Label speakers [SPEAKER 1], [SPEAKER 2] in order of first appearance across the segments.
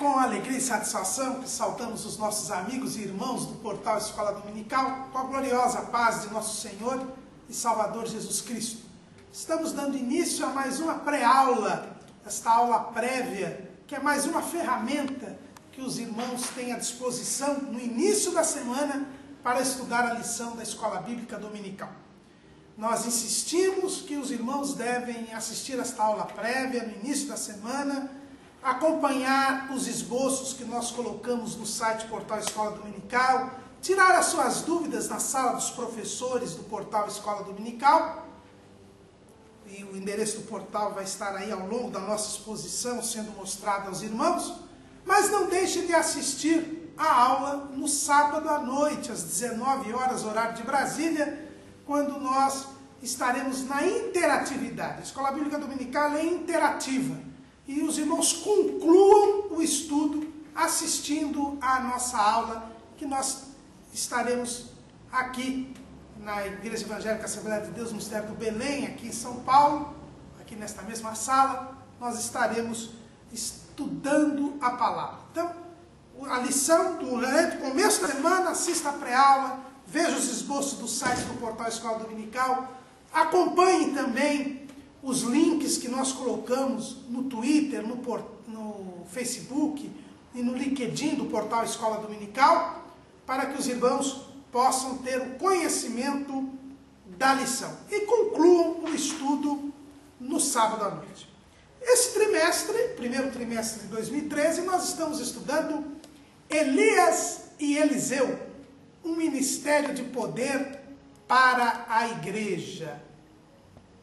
[SPEAKER 1] com alegria e satisfação que saudamos os nossos amigos e irmãos do portal Escola Dominical com a gloriosa paz de nosso Senhor e Salvador Jesus Cristo. Estamos dando início a mais uma pré-aula, esta aula prévia, que é mais uma ferramenta que os irmãos têm à disposição no início da semana para estudar a lição da Escola Bíblica Dominical. Nós insistimos que os irmãos devem assistir esta aula prévia no início da semana, acompanhar os esboços que nós colocamos no site Portal Escola Dominical, tirar as suas dúvidas na sala dos professores do Portal Escola Dominical, e o endereço do portal vai estar aí ao longo da nossa exposição sendo mostrado aos irmãos, mas não deixe de assistir a aula no sábado à noite, às 19 horas, horário de Brasília, quando nós estaremos na interatividade. A Escola Bíblica Dominical é interativa e os irmãos concluam o estudo assistindo à nossa aula, que nós estaremos aqui na Igreja Evangélica Assembleia de Deus, no Mistério do Belém, aqui em São Paulo, aqui nesta mesma sala, nós estaremos estudando a palavra. Então, a lição durante o começo da semana, assista a pré-aula, veja os esboços do site do Portal Escola Dominical, acompanhe também os links que nós colocamos no Twitter, no Facebook e no LinkedIn do Portal Escola Dominical, para que os irmãos possam ter o conhecimento da lição e concluam o estudo no sábado à noite. Esse trimestre, primeiro trimestre de 2013, nós estamos estudando Elias e Eliseu, um ministério de poder para a igreja.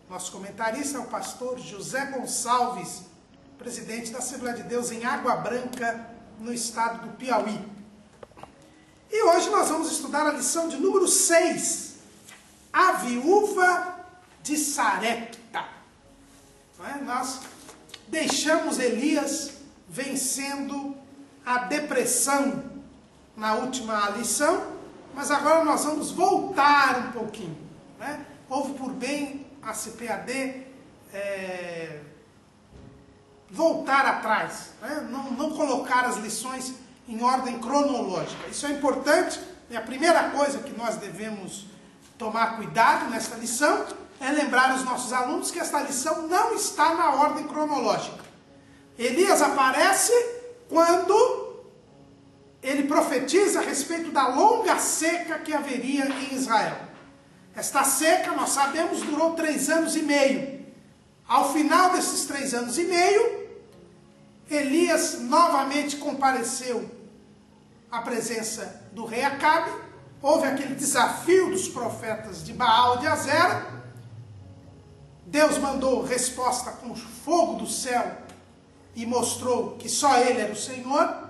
[SPEAKER 1] Nosso comentarista é o pastor José Gonçalves, presidente da Assembleia de Deus em Água Branca, no estado do Piauí. E hoje nós vamos estudar a lição de número 6, a viúva de Sarepta. Nós deixamos Elias vencendo a depressão na última lição, mas agora nós vamos voltar um pouquinho. Houve por bem a CPAD voltar atrás, não colocar as lições em ordem cronológica. Isso é importante, e a primeira coisa que nós devemos tomar cuidado nesta lição é lembrar os nossos alunos que esta lição não está na ordem cronológica. Elias aparece quando ele profetiza a respeito da longa seca que haveria em Israel. Esta seca, nós sabemos, durou 3 anos e meio. Ao final desses 3 anos e meio, Elias novamente compareceu à presença do rei Acabe. Houve aquele desafio dos profetas de Baal e de Azera. Deus mandou resposta com fogo do céu e mostrou que só ele era o Senhor.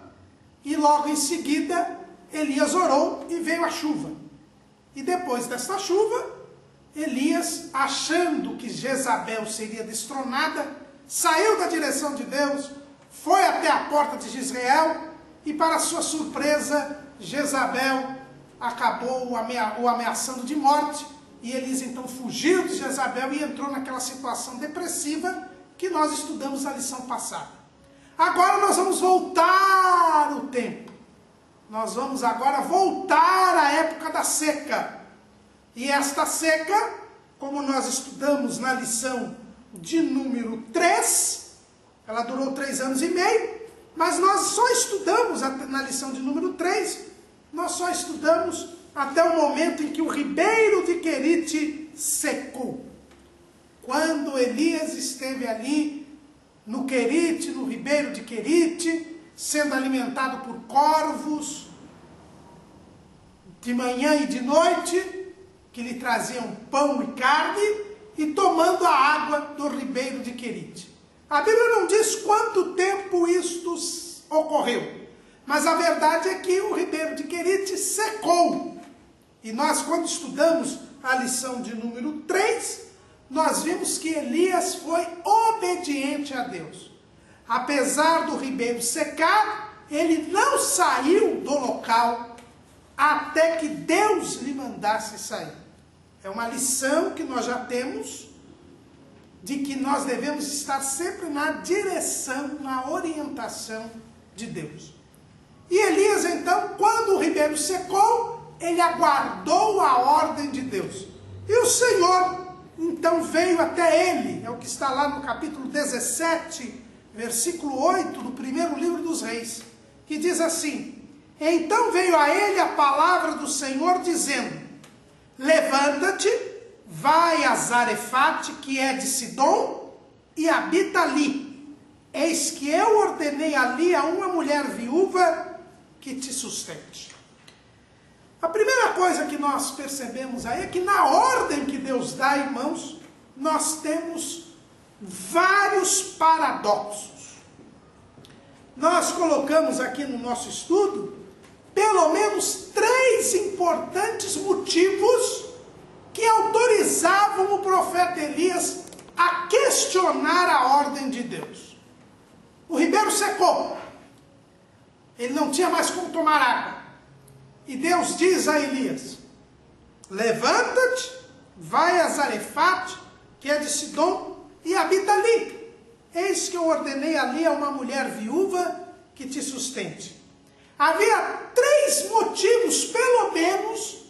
[SPEAKER 1] E logo em seguida, Elias orou e veio a chuva. E depois desta chuva, Elias, achando que Jezabel seria destronada, saiu da direção de Deus, foi até a porta de Jezreel e, para sua surpresa, Jezabel acabou o ameaçando de morte. E Elias então fugiu de Jezabel e entrou naquela situação depressiva que nós estudamos na lição passada. Agora nós vamos voltar o tempo. Nós vamos agora voltar à época da seca. E esta seca, como nós estudamos na lição de número 3, ela durou 3 anos e meio, mas nós só estudamos na lição de número 3, nós só estudamos até o momento em que o ribeiro de Querite secou. Quando Elias esteve ali no Querite, no ribeiro de Querite, sendo alimentado por corvos, de manhã e de noite, que lhe traziam pão e carne, e tomando a água do ribeiro de Querite. A Bíblia não diz quanto tempo isto ocorreu, mas a verdade é que o ribeiro de Querite secou. E nós, quando estudamos a lição de número 3, nós vimos que Elias foi obediente a Deus. Apesar do ribeiro secar, ele não saiu do local até que Deus lhe mandasse sair. É uma lição que nós já temos, de que nós devemos estar sempre na direção, na orientação de Deus. E Elias, então, quando o ribeiro secou, ele aguardou a ordem de Deus. E o Senhor, então, veio até ele, é o que está lá no capítulo 17, versículo 8, do primeiro livro dos Reis, que diz assim: então veio a ele a palavra do Senhor, dizendo: levanta-te, vai a Zarefate, que é de Sidom, e habita ali. Eis que eu ordenei ali a uma mulher viúva que te sustente. A primeira coisa que nós percebemos aí é que na ordem que Deus dá, irmãos, nós temos vários paradoxos. Nós colocamos aqui no nosso estudo pelo menos 3 importantes motivos que autorizavam o profeta Elias a questionar a ordem de Deus. O ribeiro secou. Ele não tinha mais como tomar água. E Deus diz a Elias: levanta-te, vai a Zarefate, que é de Sidom, e habita ali. Eis que eu ordenei ali a uma mulher viúva que te sustente. Havia 3 motivos, pelo menos,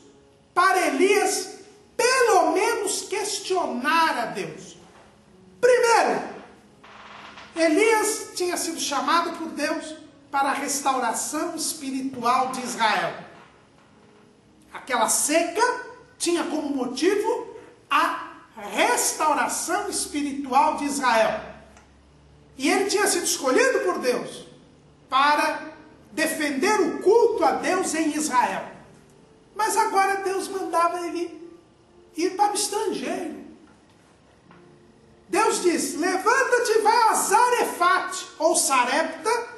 [SPEAKER 1] para Elias, pelo menos, questionar a Deus. Primeiro, Elias tinha sido chamado por Deus para a restauração espiritual de Israel. Aquela seca tinha como motivo a restauração espiritual de Israel. E ele tinha sido escolhido por Deus para defender o culto a Deus em Israel. Mas agora Deus mandava ele ir para o estrangeiro. Deus diz: levanta-te e vai a Zarefate, ou Sarepta.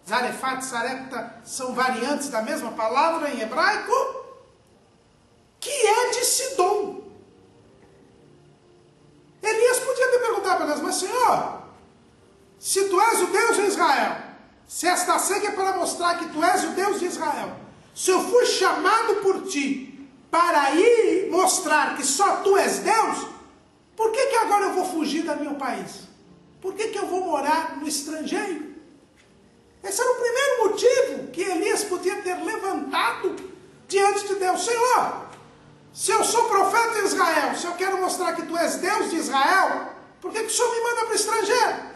[SPEAKER 1] Zarefate e Sarepta são variantes da mesma palavra em hebraico, que é de Sidom. Elias podia ter perguntado para Deus: mas Senhor, se tu és o Deus de Israel, se esta seca é para mostrar que tu és o Deus de Israel, se eu fui chamado por ti para ir mostrar que só tu és Deus, por que agora eu vou fugir do meu país? Por que eu vou morar no estrangeiro? Esse era o primeiro motivo que Elias podia ter levantado diante de Deus. Senhor, se eu sou profeta de Israel, se eu quero mostrar que tu és Deus de Israel, por que o Senhor me manda para o estrangeiro?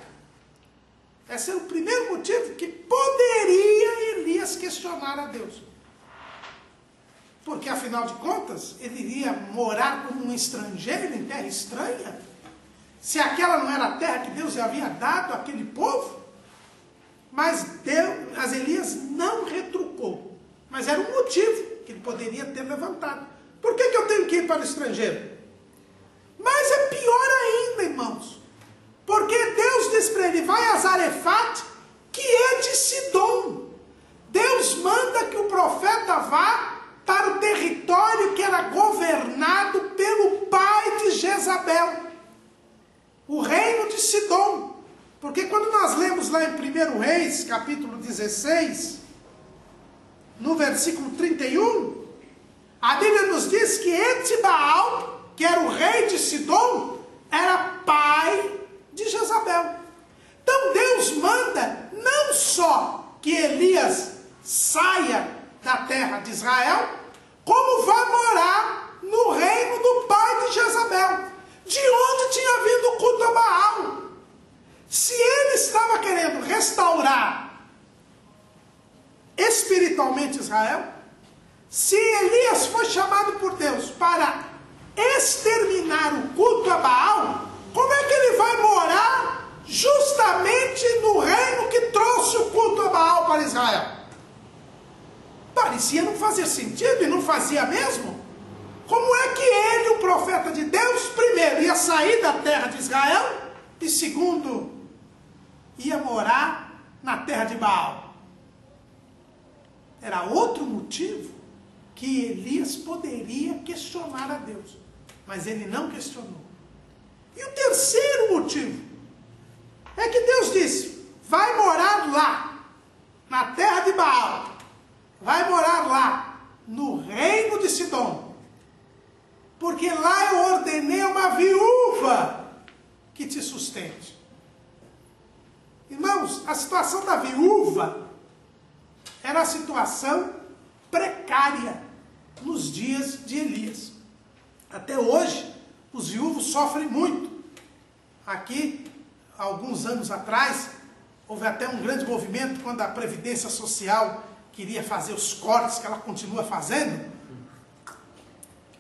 [SPEAKER 1] Esse era o primeiro motivo que poderia Elias questionar a Deus. Porque, afinal de contas, ele iria morar como um estrangeiro em terra estranha? Se aquela não era a terra que Deus havia dado àquele povo? Mas Elias não retrucou. Mas era um motivo que ele poderia ter levantado. Por que eu tenho que ir para o estrangeiro? Mas é pior ainda, irmãos. Porque Deus diz para ele: vai a Zarefate, que é de Sidom. Deus manda que o profeta vá para o território que era governado pelo pai de Jezabel, o reino de Sidom. Porque quando nós lemos lá em 1 Reis, capítulo 16, no versículo 31, a Bíblia nos diz que Etibaal, que era o rei de Sidom, era pai de Jezabel. Então Deus manda não só que Elias saia da terra de Israel, como vá morar no reino do pai de Jezabel, de onde tinha vindo o culto a Baal. Se ele estava querendo restaurar espiritualmente Israel, se Elias foi chamado por Deus para exterminar o culto a Baal, como é que ele vai morar justamente no reino que trouxe o culto a Baal para Israel? Parecia não fazer sentido, e não fazia mesmo. Como é que ele, o profeta de Deus, primeiro ia sair da terra de Israel, e segundo, ia morar na terra de Baal? Era outro motivo que Elias poderia questionar a Deus, mas ele não questionou. E o terceiro motivo é que Deus disse: vai morar lá, na terra de Baal, vai morar lá, no reino de Sidom, porque lá eu ordenei uma viúva que te sustente. Irmãos, a situação da viúva Era uma situação precária nos dias de Elias. Até hoje, os viúvos sofrem muito. Aqui, alguns anos atrás, houve até um grande movimento quando a Previdência Social queria fazer os cortes que ela continua fazendo.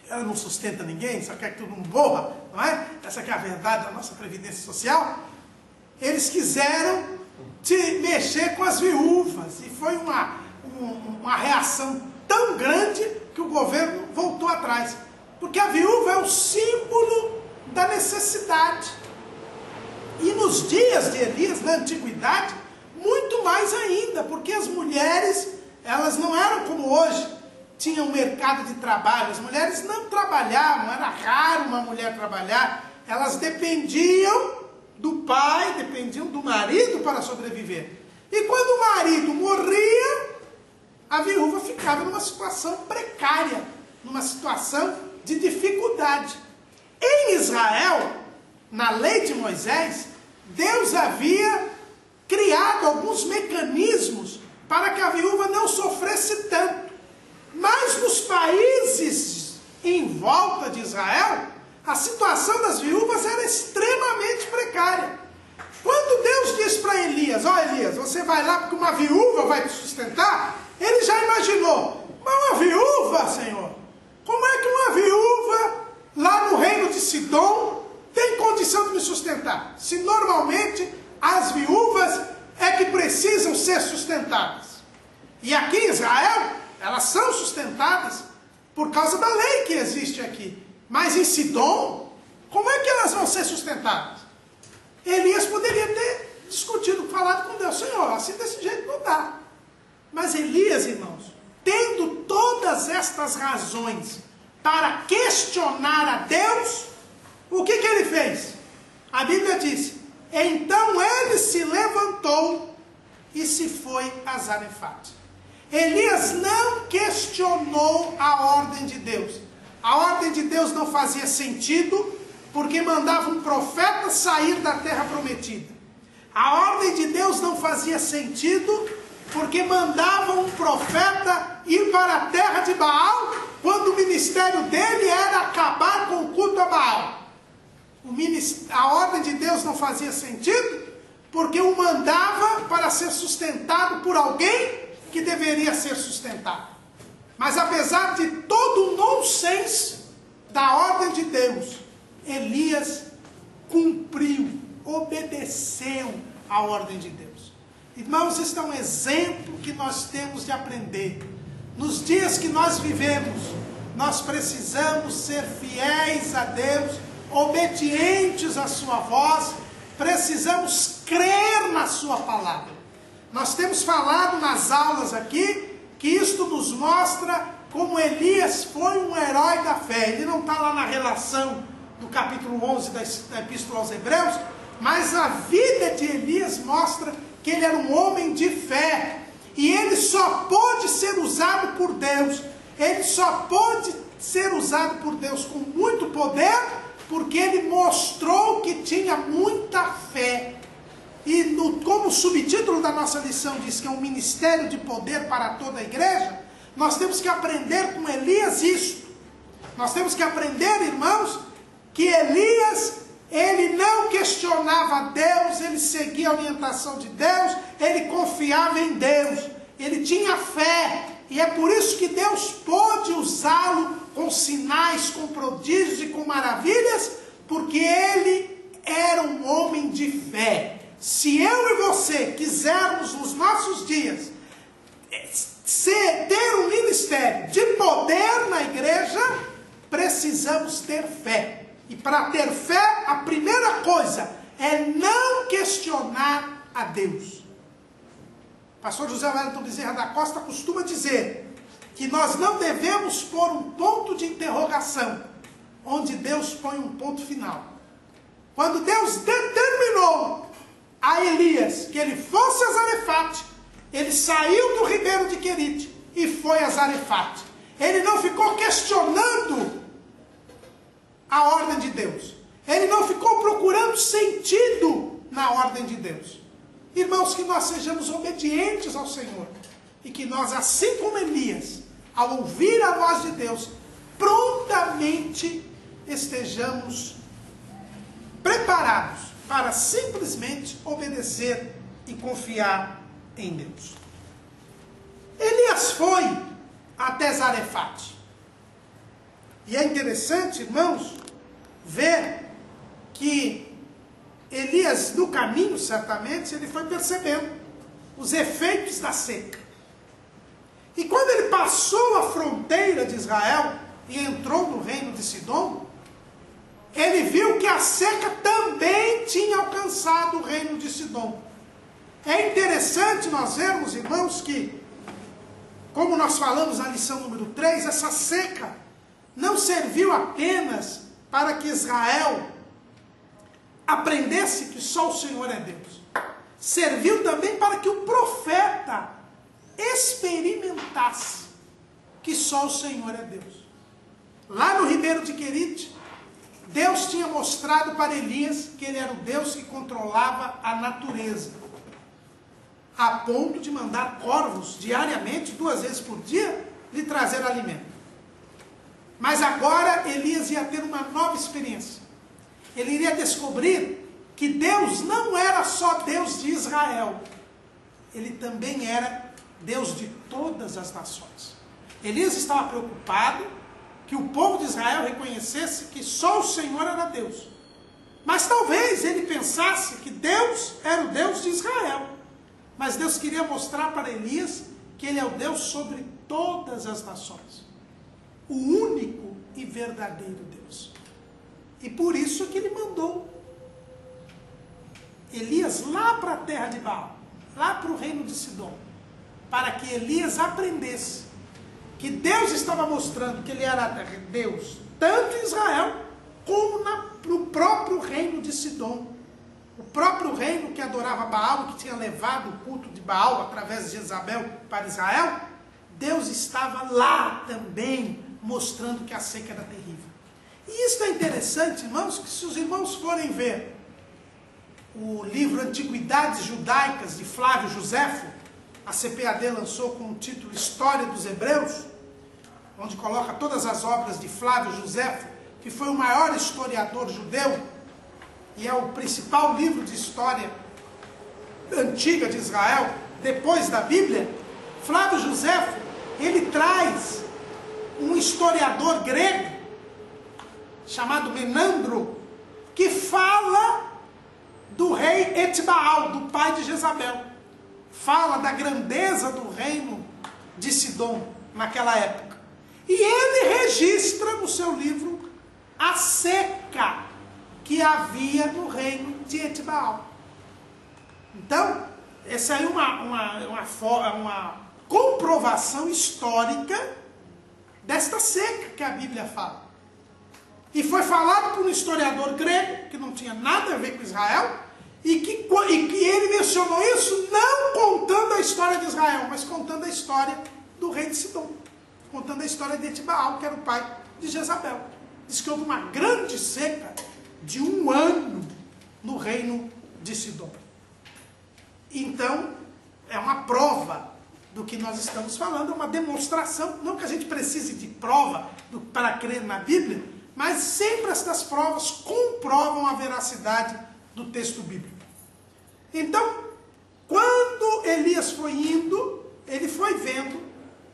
[SPEAKER 1] Ela não sustenta ninguém, só quer que todo mundo morra, não é? Essa que é a verdade da nossa Previdência Social. Eles quiseram mexer com as viúvas, e foi uma reação tão grande que o governo voltou atrás. Porque a viúva é o símbolo da necessidade. E nos dias de Elias, na antiguidade, muito mais ainda, porque as mulheres, elas não eram como hoje, tinham um mercado de trabalho. As mulheres não trabalhavam, era raro uma mulher trabalhar. Elas dependiam do pai, dependiam do marido para sobreviver. E quando o marido morria, a viúva ficava numa situação precária, numa situação de dificuldade. Em Israel, na lei de Moisés, Deus havia criado alguns mecanismos para que a viúva não sofresse tanto. Mas nos países em volta de Israel, a situação das viúvas era extremamente precária. Quando Deus diz para Elias, ó Elias, você vai lá porque uma viúva vai te sustentar, ele já imaginou, mas uma viúva, Senhor, como é que uma viúva lá no reino de Sidom tem condição de me sustentar? Se normalmente as viúvas é que precisam ser sustentadas. E aqui em Israel, elas são sustentadas por causa da lei que existe aqui. Mas em Sidom, como é que elas vão ser sustentadas? Elias poderia ter discutido, falado com Deus, Senhor, assim desse jeito não dá. Mas Elias, irmãos, tendo todas estas razões para questionar a Deus, o que ele fez? A Bíblia diz, então ele se levantou e se foi a Zarefate. Elias não questionou a ordem de Deus. A ordem de Deus não fazia sentido, porque mandava um profeta sair da terra prometida. A ordem de Deus não fazia sentido, porque mandava um profeta ir para a terra de Baal, quando o ministério dele era acabar com o culto a Baal. A ordem de Deus não fazia sentido, porque o mandava para ser sustentado por alguém que deveria ser sustentado. Mas apesar de todo o nonsense da ordem de Deus, Elias cumpriu, obedeceu a ordem de Deus. Irmãos, este é um exemplo que nós temos de aprender. Nos dias que nós vivemos, nós precisamos ser fiéis a Deus, obedientes à sua voz, precisamos crer na sua palavra. Nós temos falado nas aulas aqui, que isto nos mostra como Elias foi um herói da fé. Ele não está lá na relação do capítulo 11 da Epístola aos Hebreus, mas a vida de Elias mostra que ele era um homem de fé. E ele só pôde ser usado por Deus. Ele só pôde ser usado por Deus com muito poder, porque ele mostrou que tinha muita fé. E como o subtítulo da nossa lição diz que é um ministério de poder para toda a igreja, nós temos que aprender com Elias isso. Nós temos que aprender, irmãos, que Elias, ele não questionava Deus, ele seguia a orientação de Deus, ele confiava em Deus, ele tinha fé. E é por isso que Deus pôde usá-lo com sinais, com prodígios e com maravilhas, porque ele era um homem de fé. Se eu e você quisermos nos nossos dias ter um ministério de poder na igreja, precisamos ter fé. E para ter fé, a primeira coisa é não questionar a Deus. O pastor José Wellington Bezerra da Costa costuma dizer que nós não devemos pôr um ponto de interrogação onde Deus põe um ponto final. Quando Deus determinou a Elias que ele fosse a Zarefate, ele saiu do ribeiro de Querite e foi a Zarefate. Ele não ficou questionando a ordem de Deus. Ele não ficou procurando sentido na ordem de Deus. Irmãos, que nós sejamos obedientes ao Senhor. e que nós, assim como Elias, ao ouvir a voz de Deus, prontamente estejamos preparados para simplesmente obedecer e confiar em Deus. Elias foi até Zarefate. E é interessante, irmãos, ver que Elias, no caminho, certamente, ele foi percebendo os efeitos da seca. E quando ele passou a fronteira de Israel e entrou no reino de Sidom, ele viu que a seca também tinha alcançado o reino de Sidom. É interessante nós vermos, irmãos, que, como nós falamos na lição número 3, essa seca não serviu apenas para que Israel aprendesse que só o Senhor é Deus. Serviu também para que o profeta experimentasse que só o Senhor é Deus. Lá no Ribeiro de Querite, Deus tinha mostrado para Elias que ele era o Deus que controlava a natureza, a ponto de mandar corvos diariamente, 2 vezes por dia, lhe trazer alimento. Mas agora Elias ia ter uma nova experiência. Ele iria descobrir que Deus não era só Deus de Israel, ele também era Deus de todas as nações. Elias estava preocupado que o povo de Israel reconhecesse que só o Senhor era Deus. Mas talvez ele pensasse que Deus era o Deus de Israel. Mas Deus queria mostrar para Elias que ele é o Deus sobre todas as nações. O único e verdadeiro Deus. E por isso que ele mandou Elias lá para a terra de Baal, lá para o reino de Sidom, para que Elias aprendesse que Deus estava mostrando que ele era Deus, tanto em Israel, como no próprio reino de Sidom. O próprio reino que adorava Baal, que tinha levado o culto de Baal através de Jezabel para Israel, Deus estava lá também, mostrando que a seca era terrível. E isso é interessante, irmãos, que se os irmãos forem ver o livro Antiguidades Judaicas, de Flávio Josefo, a CPAD lançou com o título História dos Hebreus, onde coloca todas as obras de Flávio Josefo, que foi o maior historiador judeu, e é o principal livro de história antiga de Israel, depois da Bíblia. Flávio Josefo, ele traz um historiador grego, chamado Menandro, que fala do rei Etbaal, do pai de Jezabel. Fala da grandeza do reino de Sidom naquela época. E ele registra no seu livro a seca que havia no reino de Etbaal. Então, essa aí é uma comprovação histórica desta seca que a Bíblia fala. E foi falado por um historiador grego, que não tinha nada a ver com Israel, e que ele mencionou isso não contando a história de Israel, mas contando a história do rei de Sidom, contando a história de Etbaal, que era o pai de Jezabel. Diz que houve uma grande seca de 1 ano no reino de Sidom. Então, é uma prova do que nós estamos falando, é uma demonstração, não que a gente precise de prova para crer na Bíblia, mas sempre estas provas comprovam a veracidade do texto bíblico. Então, quando Elias foi indo, ele foi vendo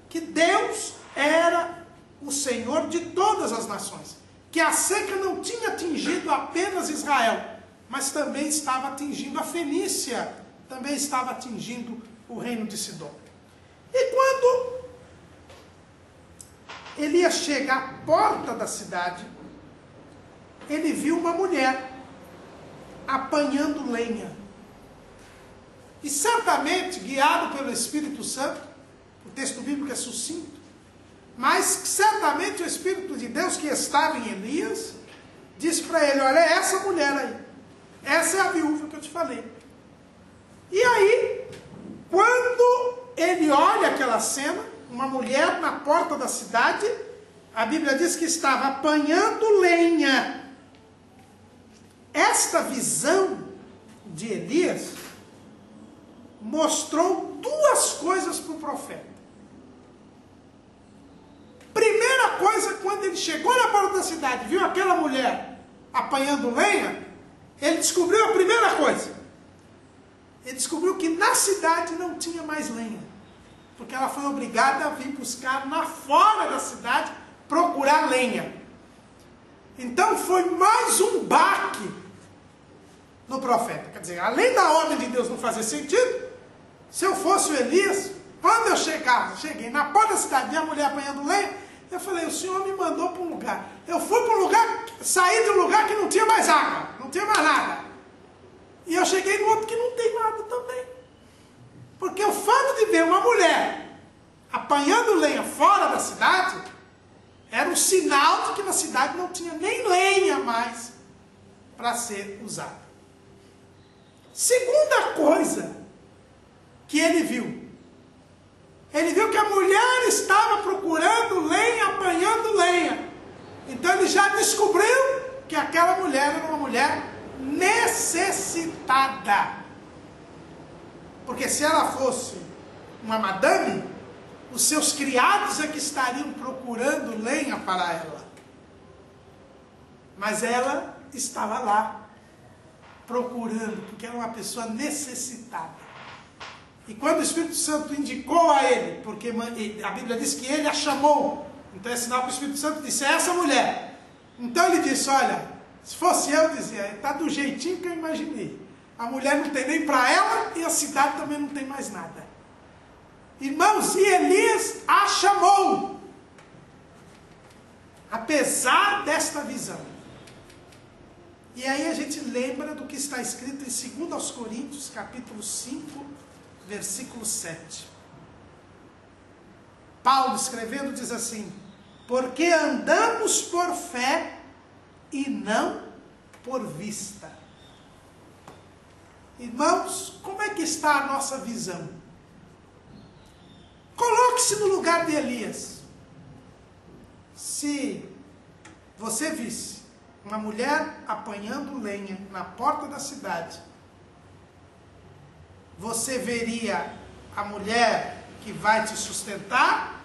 [SPEAKER 1] que Deus era o Senhor de todas as nações, que a seca não tinha atingido apenas Israel, mas também estava atingindo a Fenícia, também estava atingindo o reino de Sidom. E quando Elias chega à porta da cidade, ele viu uma mulher apanhando lenha. E certamente, guiado pelo Espírito Santo, o texto bíblico é sucinto, mas certamente o Espírito de Deus que estava em Elias, disse para ele, olha, é essa mulher aí, essa é a viúva que eu te falei. E aí, quando ele olha aquela cena, uma mulher na porta da cidade, a Bíblia diz que estava apanhando lenha. Esta visão de Elias mostrou 2 coisas para o profeta. Primeira coisa, quando ele chegou na porta da cidade, viu aquela mulher apanhando lenha, ele descobriu a primeira coisa. Ele descobriu que na cidade não tinha mais lenha, porque ela foi obrigada a vir buscar fora da cidade, procurar lenha. Então foi mais um baque no profeta. Quer dizer, além da ordem de Deus não fazer sentido, se eu fosse o Elias, quando eu cheguei na porta da cidade, vi a mulher apanhando lenha, eu falei, o Senhor me mandou para um lugar. Eu fui para um lugar, saí de um lugar que não tinha mais água, não tinha mais nada. E eu cheguei no outro que não tem nada também. Porque o fato de ver uma mulher apanhando lenha fora da cidade, era um sinal de que na cidade não tinha nem lenha mais para ser usada. Segunda coisa que ele viu que a mulher estava procurando lenha, apanhando lenha. Então ele já descobriu que aquela mulher era uma mulher necessitada. Porque se ela fosse uma madame, os seus criados é que estariam procurando lenha para ela. Mas ela estava lá, procurando, porque era uma pessoa necessitada. E quando o Espírito Santo indicou a ele, porque a Bíblia diz que ele a chamou, então é sinal que o Espírito Santo disse, é essa mulher. Então ele disse, olha, se fosse eu, dizia, está do jeitinho que eu imaginei. A mulher não tem nem para ela e a cidade também não tem mais nada. Irmãos, e Elias a chamou. Apesar desta visão. E aí a gente lembra do que está escrito em 2 Coríntios, capítulo 5, versículo 7. Paulo escrevendo diz assim, porque andamos por fé e não por vista. Irmãos, como é que está a nossa visão? Coloque-se no lugar de Elias. Se você visse uma mulher apanhando lenha na porta da cidade, você veria a mulher que vai te sustentar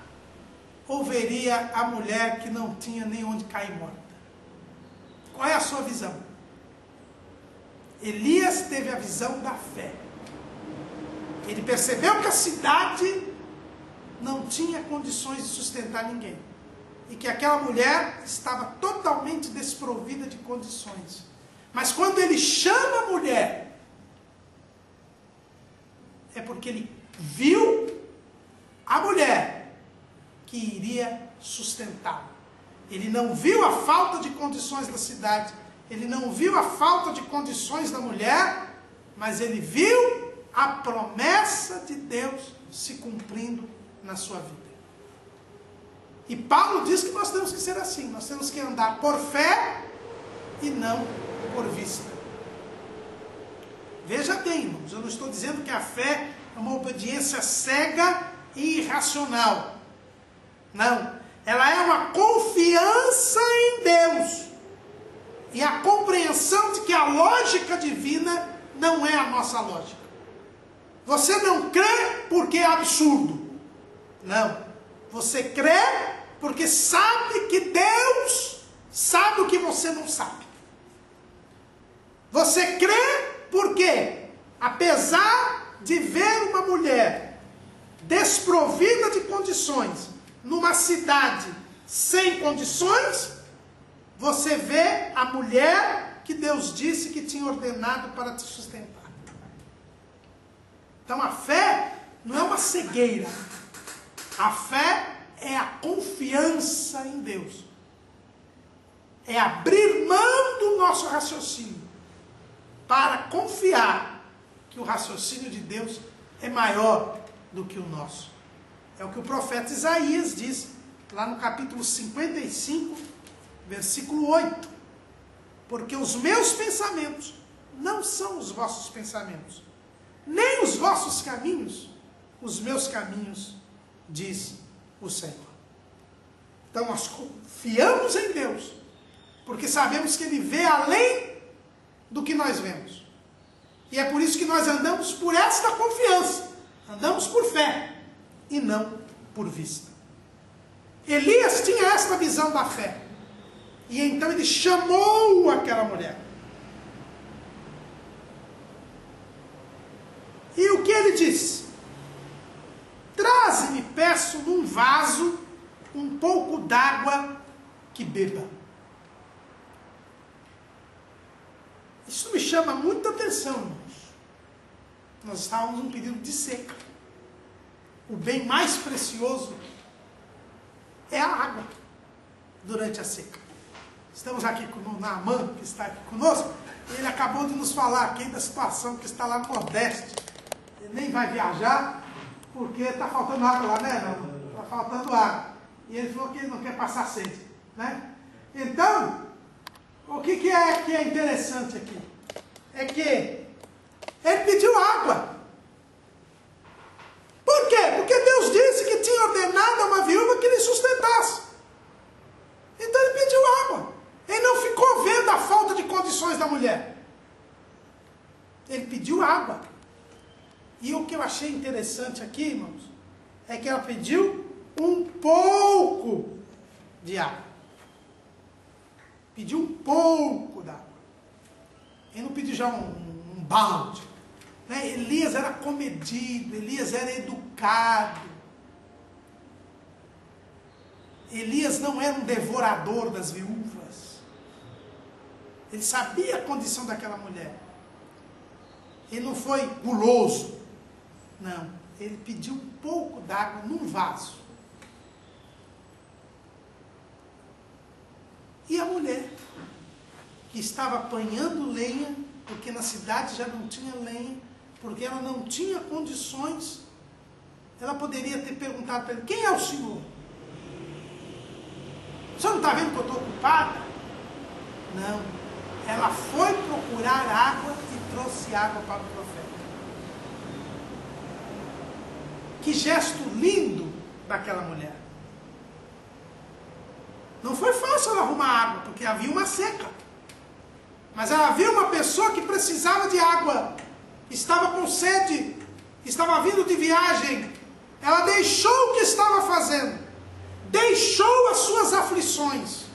[SPEAKER 1] ou veria a mulher que não tinha nem onde cair morta? Qual é a sua visão? Elias teve a visão da fé. Ele percebeu que a cidade não tinha condições de sustentar ninguém. E que aquela mulher estava totalmente desprovida de condições. Mas quando ele chama a mulher, é porque ele viu a mulher que iria sustentá-lo. Ele não viu a falta de condições da cidade, ele não viu a falta de condições da mulher, mas ele viu a promessa de Deus se cumprindo na sua vida. E Paulo diz que nós temos que ser assim, nós temos que andar por fé e não por vista. Veja bem, irmãos, eu não estou dizendo que a fé é uma obediência cega e irracional. Não, ela é uma confiança em Deus e a compreensão de que a lógica divina não é a nossa lógica. Você não crê porque é absurdo. Não, você crê porque sabe que Deus sabe o que você não sabe. Você crê porque, apesar de ver uma mulher desprovida de condições, numa cidade sem condições, você vê a mulher que Deus disse que tinha ordenado para te sustentar. Então a fé não é uma cegueira. A fé é a confiança em Deus. É abrir mão do nosso raciocínio para confiar que o raciocínio de Deus é maior do que o nosso. É o que o profeta Isaías diz lá no capítulo 55, versículo 8. Porque os meus pensamentos não são os vossos pensamentos, nem os vossos caminhos, os meus caminhos, diz o Senhor. Então nós confiamos em Deus, porque sabemos que Ele vê além do que nós vemos. E é por isso que nós andamos por esta confiança, andamos por fé, e não por vista. Elias tinha esta visão da fé. E então ele chamou aquela mulher. E o que ele disse? Traze-me, peço, num vaso, um pouco d'água que beba. Isso me chama muita atenção, irmãos. Nós estávamos num período de seca. O bem mais precioso é a água durante a seca. Estamos aqui com o Naaman, que está aqui conosco. Ele acabou de nos falar aqui da situação que está lá no Nordeste. Ele nem vai viajar, porque está faltando água lá, né, Naaman? Está faltando água. E ele falou que ele não quer passar sede, né? Então, o que é interessante aqui? É que ele pediu água. Por quê? Porque Deus disse que tinha ordenado a uma viúva que lhe sustentasse. Então ele pediu água. Ele não ficou vendo a falta de condições da mulher. Ele pediu água. E o que eu achei interessante aqui, irmãos, é que ela pediu um pouco de água. Pediu um pouco d'água. Ele não pediu já um balde. Né? Elias era comedido, Elias era educado. Elias não era um devorador das viúvas. Ele sabia a condição daquela mulher. Ele não foi guloso. Não, ele pediu um pouco d'água num vaso. E a mulher, que estava apanhando lenha, porque na cidade já não tinha lenha, porque ela não tinha condições, ela poderia ter perguntado para ele: quem é o senhor? O senhor não está vendo que eu estou ocupada? Não. Ela foi procurar água e trouxe água para o profeta. Que gesto lindo daquela mulher. Não foi fácil ela arrumar água, porque havia uma seca. Mas ela viu uma pessoa que precisava de água. Estava com sede. Estava vindo de viagem. Ela deixou o que estava fazendo. Deixou as suas aflições.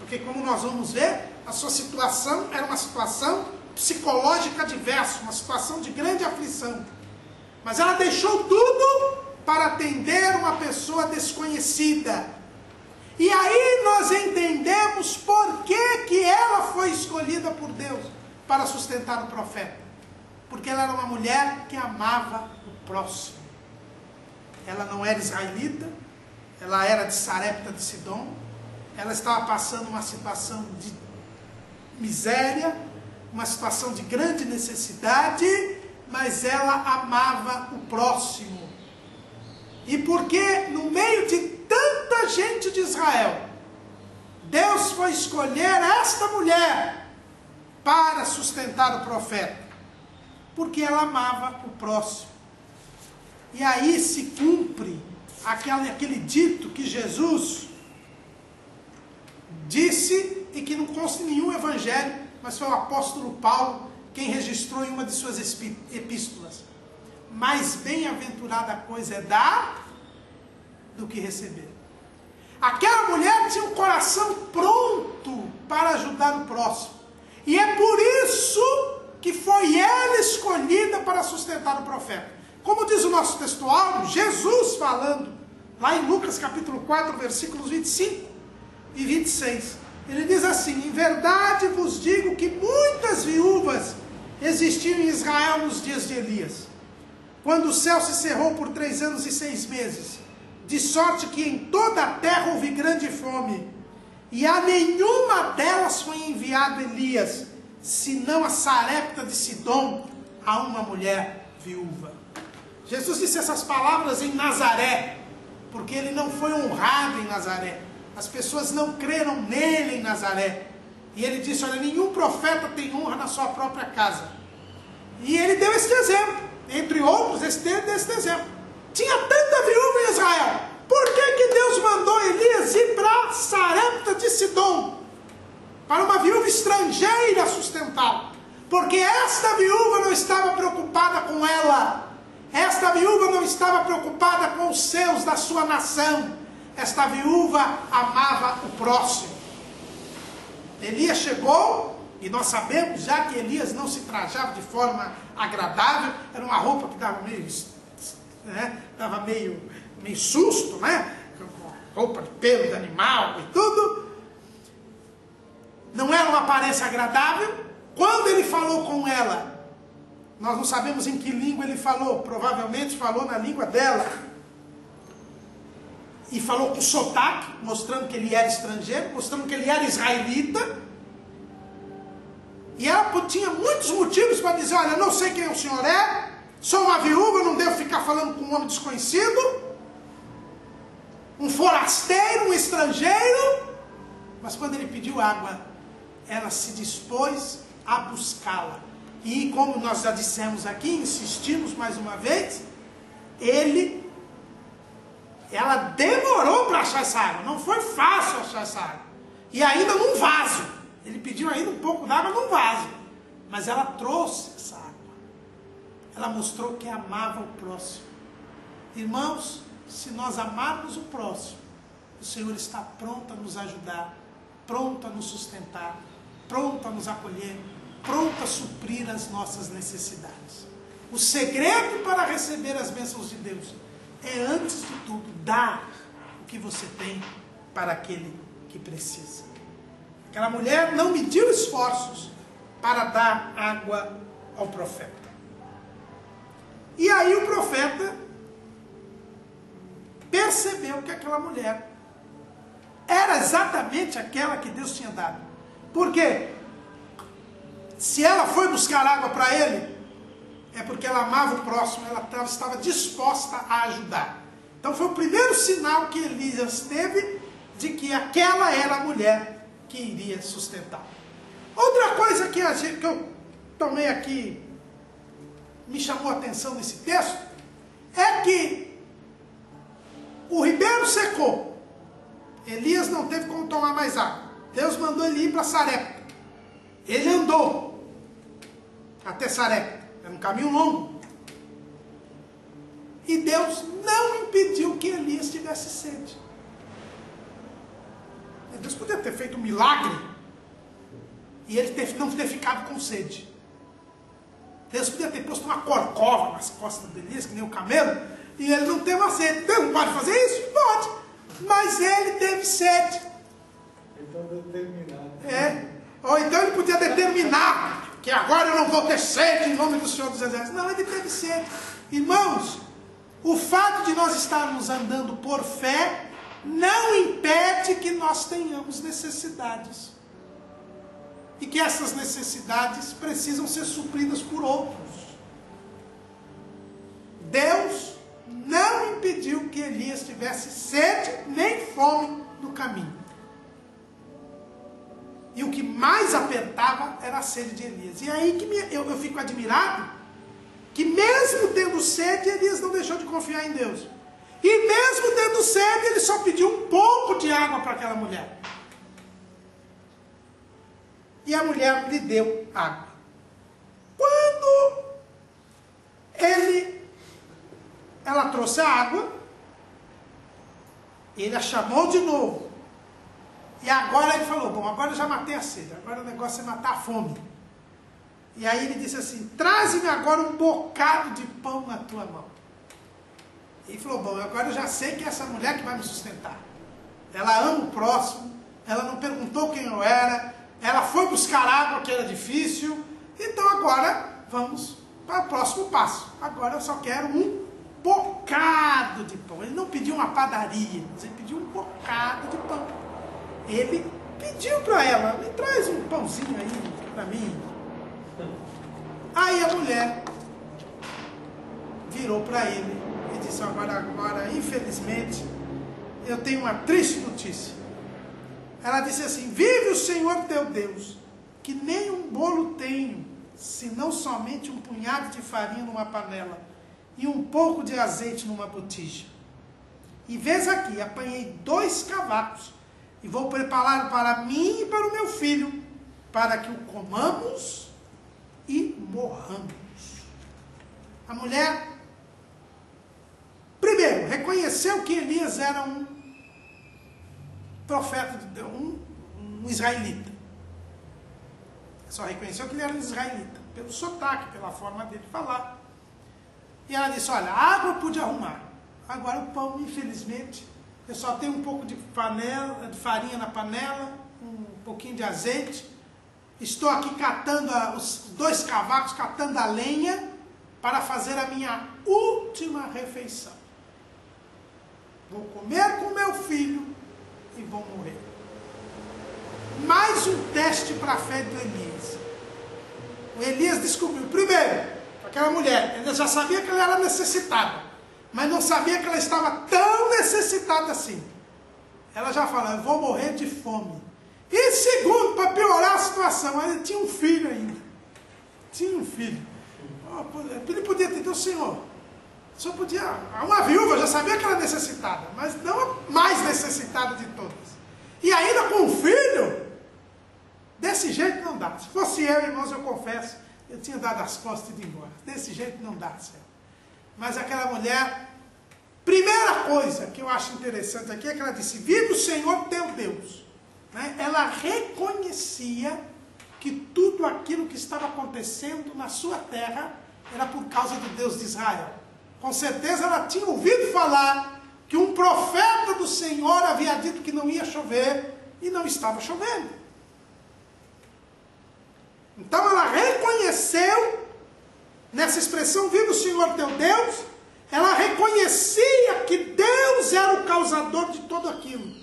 [SPEAKER 1] Porque, como nós vamos ver, a sua situação era uma situação psicológica diversa. Uma situação de grande aflição. Mas ela deixou tudo para atender uma pessoa desconhecida. E aí nós entendemos por que ela foi escolhida por Deus para sustentar o profeta. Porque ela era uma mulher que amava o próximo. Ela não era israelita, ela era de Sarepta de Sidom. Ela estava passando uma situação de miséria, uma situação de grande necessidade, mas ela amava o próximo. E porque no meio de tanta gente de Israel, Deus foi escolher esta mulher para sustentar o profeta, porque ela amava o próximo. E aí se cumpre aquele dito que Jesus disse e que não consta em nenhum evangelho, mas foi o apóstolo Paulo quem registrou em uma de suas epístolas: mais bem-aventurada a coisa é dar do que receber. Aquela mulher tinha um coração pronto para ajudar o próximo. E é por isso que foi ela escolhida para sustentar o profeta. Como diz o nosso textuário, Jesus falando, lá em Lucas capítulo 4, versículos 25 e 26. Ele diz assim: em verdade vos digo que muitas viúvas existiam em Israel nos dias de Elias, quando o céu se cerrou por 3 anos e 6 meses, de sorte que em toda a terra houve grande fome, e a nenhuma delas foi enviado Elias, senão a Sarepta de Sidom, a uma mulher viúva. Jesus disse essas palavras em Nazaré, porque ele não foi honrado em Nazaré. As pessoas não creram nele em Nazaré. E ele disse: olha, nenhum profeta tem honra na sua própria casa. E ele deu este exemplo. Entre outros, este exemplo. Tinha tanta viúva em Israel. Por que Deus mandou Elias ir para Sarepta de Sidom? Para uma viúva estrangeira sustentá-la. Porque esta viúva não estava preocupada com ela. Esta viúva não estava preocupada com os seus, da sua nação. Esta viúva amava o próximo. Elias chegou, e nós sabemos já que Elias não se trajava de forma agradável, era uma roupa que dava meio, né, dava meio susto, né? Roupa de pelo de animal e tudo. Não era uma aparência agradável. Quando ele falou com ela, nós não sabemos em que língua ele falou, provavelmente falou na língua dela. E falou com sotaque, mostrando que ele era estrangeiro, mostrando que ele era israelita. E ela tinha muitos motivos para dizer, olha, eu não sei quem o senhor é, sou uma viúva, não devo ficar falando com um homem desconhecido, um forasteiro, um estrangeiro. Mas quando ele pediu água, ela se dispôs a buscá-la. E como nós já dissemos aqui, insistimos mais uma vez, ela demorou para achar essa água, não foi fácil achar essa água. E ainda num vaso, ele pediu ainda um pouco d'água num vaso, mas ela trouxe essa água. Ela mostrou que amava o próximo. Irmãos, se nós amarmos o próximo, o Senhor está pronto a nos ajudar, pronto a nos sustentar, pronto a nos acolher, pronto a suprir as nossas necessidades. O segredo para receber as bênçãos de Deus é, antes de tudo, dar o que você tem para aquele que precisa. Aquela mulher não mediu esforços para dar água ao profeta. E aí o profeta percebeu que aquela mulher era exatamente aquela que Deus tinha dado. Por quê? Se ela foi buscar água para ele, é porque ela amava o próximo, ela estava disposta a ajudar. Então foi o primeiro sinal que Elias teve de que aquela era a mulher que iria sustentar. Outra coisa que eu tomei aqui, me chamou a atenção nesse texto, é que o ribeiro secou. Elias não teve como tomar mais água. Deus mandou ele ir para Sarepta. Ele andou até Sarepta. Era um caminho longo. E Deus não impediu que Elias tivesse sede. Deus poderia ter feito um milagre e ele não ter ficado com sede. Deus podia ter posto uma corcova nas costas de Elias, que nem o camelo, e ele não teve uma sede. Deus não pode fazer isso? Pode. Mas ele teve sede.
[SPEAKER 2] Então determinado.
[SPEAKER 1] Ou então ele podia determinar que agora eu não vou ter sede em nome do Senhor dos Exércitos. Não, ele teve sede. Irmãos, o fato de nós estarmos andando por fé não impede que nós tenhamos necessidades. E que essas necessidades precisam ser supridas por outros. Deus não impediu que Elias tivesse sede nem fome no caminho. E o que mais apertava era a sede de Elias. E aí que eu fico admirado, que mesmo tendo sede, Elias não deixou de confiar em Deus. E mesmo tendo sede, ele só pediu um pouco de água para aquela mulher. E a mulher lhe deu água. Quando ela trouxe a água, ele a chamou de novo. E agora ele falou, bom, agora eu já matei a sede, agora o negócio é matar a fome. E aí ele disse assim, traze-me agora um bocado de pão na tua mão. E ele falou, bom, agora eu já sei que é essa mulher que vai me sustentar. Ela ama o próximo, ela não perguntou quem eu era, ela foi buscar água que era difícil, então agora vamos para o próximo passo. Agora eu só quero um bocado de pão. Ele não pediu uma padaria, mas ele pediu um bocado de pão. Ele pediu para ela, me traz um pãozinho aí para mim. Aí a mulher virou para ele e disse, agora, infelizmente, eu tenho uma triste notícia. Ela disse assim, vive o Senhor teu Deus, que nem um bolo tenho, senão somente um punhado de farinha numa panela e um pouco de azeite numa botija. E vês aqui, apanhei 2 cavacos e vou preparar para mim e para o meu filho, para que o comamos e morramos. A mulher reconheceu que Elias era um profeta de Deus, um israelita. Só reconheceu que ele era um israelita, pelo sotaque, pela forma dele falar. E ela disse, olha, a água eu pude arrumar, agora o pão, infelizmente, eu só tenho um pouco de farinha na panela, um pouquinho de azeite, estou aqui catando os 2 cavacos, catando a lenha, para fazer a minha última refeição. Vou comer com meu filho e vou morrer. Mais um teste para a fé do Elias. O Elias descobriu, primeiro, aquela mulher, ele já sabia que ela era necessitada, mas não sabia que ela estava tão necessitada assim. Ela já falou, eu vou morrer de fome. E segundo, para piorar a situação, ele tinha um filho ainda. Tinha um filho. Ele podia ter dito, Senhor, só podia, uma viúva já sabia que era necessitada, mas não a mais necessitada de todas. E ainda com um filho, desse jeito não dá. Se fosse eu, irmãos, eu confesso, eu tinha dado as costas e ido embora. Desse jeito não dá, Senhor. Mas aquela mulher, primeira coisa que eu acho interessante aqui é que ela disse, vive o Senhor teu Deus. Né? Ela reconhecia que tudo aquilo que estava acontecendo na sua terra era por causa do Deus de Israel. Com certeza ela tinha ouvido falar que um profeta do Senhor havia dito que não ia chover e não estava chovendo. Então ela reconheceu, nessa expressão, vive o Senhor teu Deus, ela reconhecia que Deus era o causador de tudo aquilo.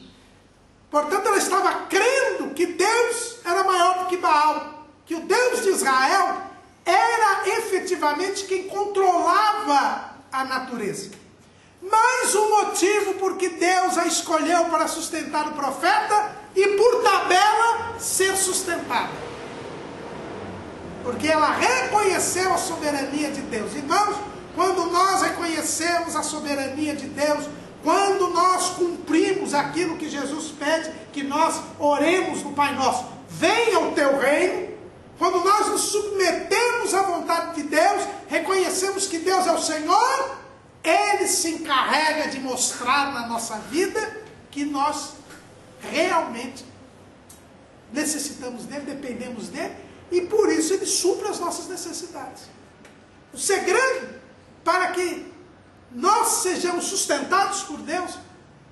[SPEAKER 1] Portanto, ela estava crendo que Deus era maior do que Baal, que o Deus de Israel era efetivamente quem controlava a natureza. Mais um motivo porque Deus a escolheu para sustentar o profeta e, por tabela, ser sustentada. Porque ela reconheceu a soberania de Deus. Irmãos, quando nós reconhecemos a soberania de Deus, quando nós cumprimos aquilo que Jesus pede, que nós oremos no Pai Nosso, venha o teu reino, quando nós nos submetemos à vontade de Deus, reconhecemos que Deus é o Senhor, Ele se encarrega de mostrar na nossa vida que nós realmente necessitamos dEle, dependemos dEle, e por isso Ele supre as nossas necessidades. O segredo para que nós sejamos sustentados por Deus,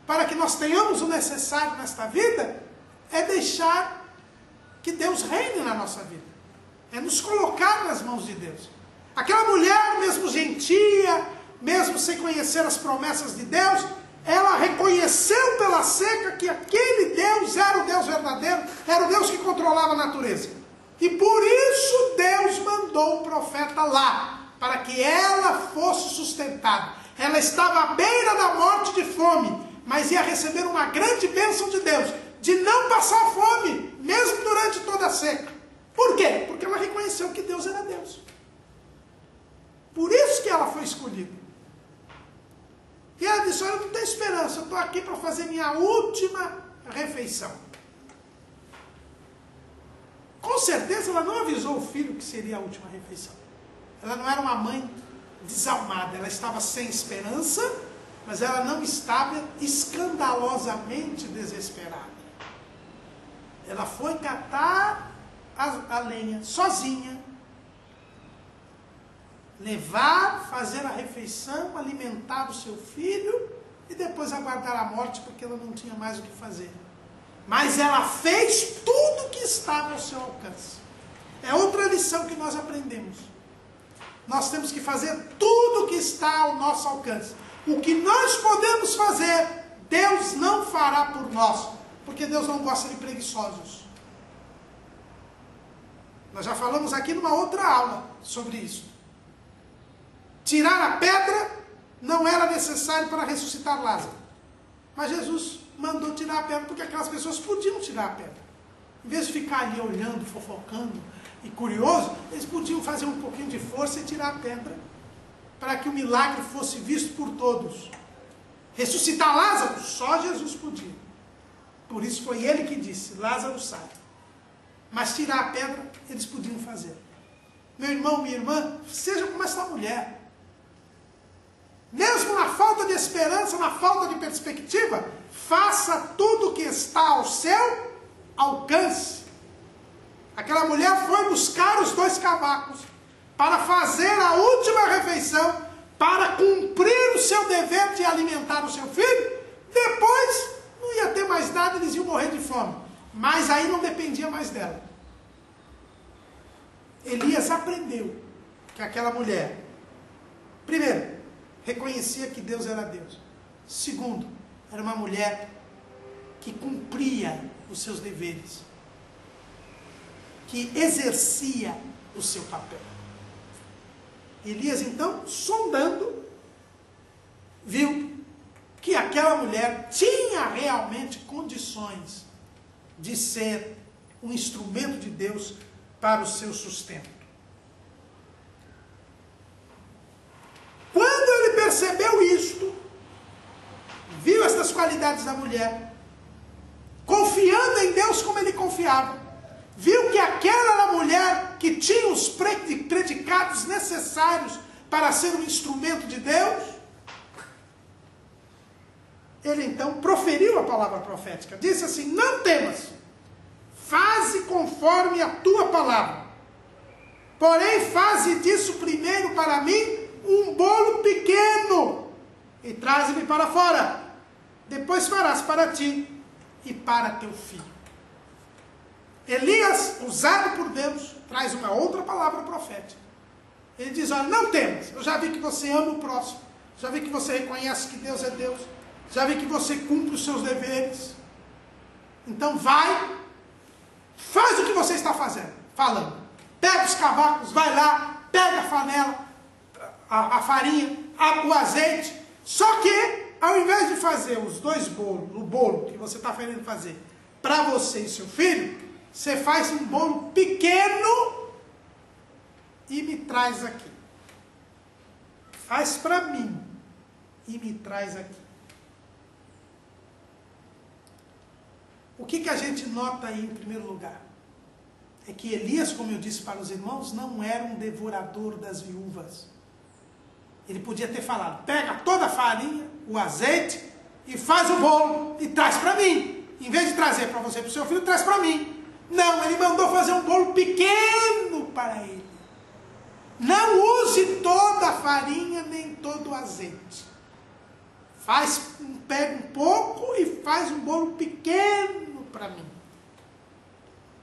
[SPEAKER 1] para que nós tenhamos o necessário nesta vida, é deixar que Deus reine na nossa vida. É nos colocar nas mãos de Deus. Aquela mulher, mesmo gentia, mesmo sem conhecer as promessas de Deus, ela reconheceu pela seca que aquele Deus era o Deus verdadeiro, era o Deus que controlava a natureza. E por isso Deus mandou o profeta lá, para que ela fosse sustentada. Ela estava à beira da morte de fome, mas ia receber uma grande bênção de Deus, de não passar fome, mesmo durante toda a seca. Por quê? Porque ela reconheceu que Deus era Deus. Por isso que ela foi escolhida. E ela disse, olha, eu não tenho esperança, eu estou aqui para fazer minha última refeição. Com certeza ela não avisou o filho que seria a última refeição. Ela não era uma mãe desalmada, ela estava sem esperança, mas ela não estava escandalosamente desesperada. Ela foi catar a lenha sozinha, levar, fazer a refeição, alimentar o seu filho e depois aguardar a morte, porque ela não tinha mais o que fazer. Mas ela fez tudo que estava ao seu alcance. É outra lição que nós aprendemos. Nós temos que fazer tudo que está ao nosso alcance. O que nós podemos fazer, Deus não fará por nós, porque Deus não gosta de preguiçosos. Nós já falamos aqui numa outra aula sobre isso. Tirar a pedra não era necessário para ressuscitar Lázaro. Mas Jesus mandou tirar a pedra porque aquelas pessoas podiam tirar a pedra. Em vez de ficar ali olhando, fofocando e curioso, eles podiam fazer um pouquinho de força e tirar a pedra para que o milagre fosse visto por todos. Ressuscitar Lázaro, só Jesus podia. Por isso foi ele que disse, Lázaro sai. Mas tirar a pedra, eles podiam fazer. Meu irmão, minha irmã, seja como essa mulher. Mesmo na falta de esperança, perspectiva, faça tudo o que está ao seu alcance. Aquela mulher foi buscar os 2 cavacos para fazer a última refeição, para cumprir o seu dever de alimentar o seu filho. Depois não ia ter mais nada, eles iam morrer de fome. Mas aí não dependia mais dela. Elias aprendeu que aquela mulher, primeiro, reconhecia que Deus era Deus. Segundo, era uma mulher que cumpria os seus deveres, que exercia o seu papel. Elias, então, sondando, viu que aquela mulher tinha realmente condições de ser um instrumento de Deus para o seu sustento. Quando ele percebeu isto, viu estas qualidades da mulher, confiando em Deus como ele confiava, viu que aquela era a mulher que tinha os predicados necessários para ser um instrumento de Deus, ele então proferiu a palavra profética. Disse assim: não temas, faze conforme a tua palavra. Porém, faze disso primeiro para mim um bolo pequeno e traze-me para fora. Depois farás para ti e para teu filho. Elias, usado por Deus, traz uma outra palavra profética. Ele diz: olha, não temas, eu já vi que você ama o próximo, já vi que você reconhece que Deus é Deus, já vi que você cumpre os seus deveres. Então vai, faz o que você está falando. Pega os cavacos, vai lá, pega a panela, a farinha, o azeite. Só que, ao invés de fazer os 2 bolos, o bolo que você está querendo fazer para você e seu filho, você faz um bolo pequeno e me traz aqui. Faz para mim e me traz aqui. O que a gente nota aí em primeiro lugar? É que Elias, como eu disse para os irmãos, não era um devorador das viúvas. Ele podia ter falado: pega toda a farinha, o azeite e faz o bolo e traz para mim. Em vez de trazer para você e para o seu filho, traz para mim. Não, ele mandou fazer um bolo pequeno para ele. Não use toda a farinha nem todo o azeite. Pega um pouco e faz um bolo pequeno para mim.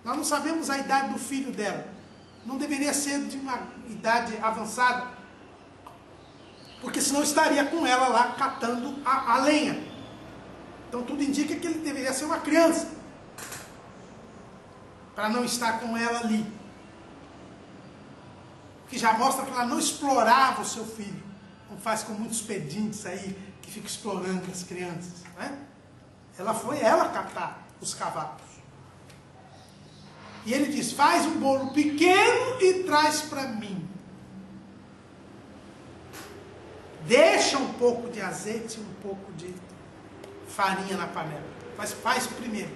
[SPEAKER 1] Nós não sabemos a idade do filho dela. Não deveria ser de uma idade avançada, porque senão estaria com ela lá catando a lenha. Então tudo indica que ele deveria ser uma criança, para não estar com ela ali. Que já mostra que ela não explorava o seu filho, como faz com muitos pedintes aí, que ficam explorando as crianças, né? Ela foi ela catar os cavacos. E ele diz: faz um bolo pequeno e traz para mim. Deixa um pouco de azeite e um pouco de farinha na panela. Mas faz primeiro.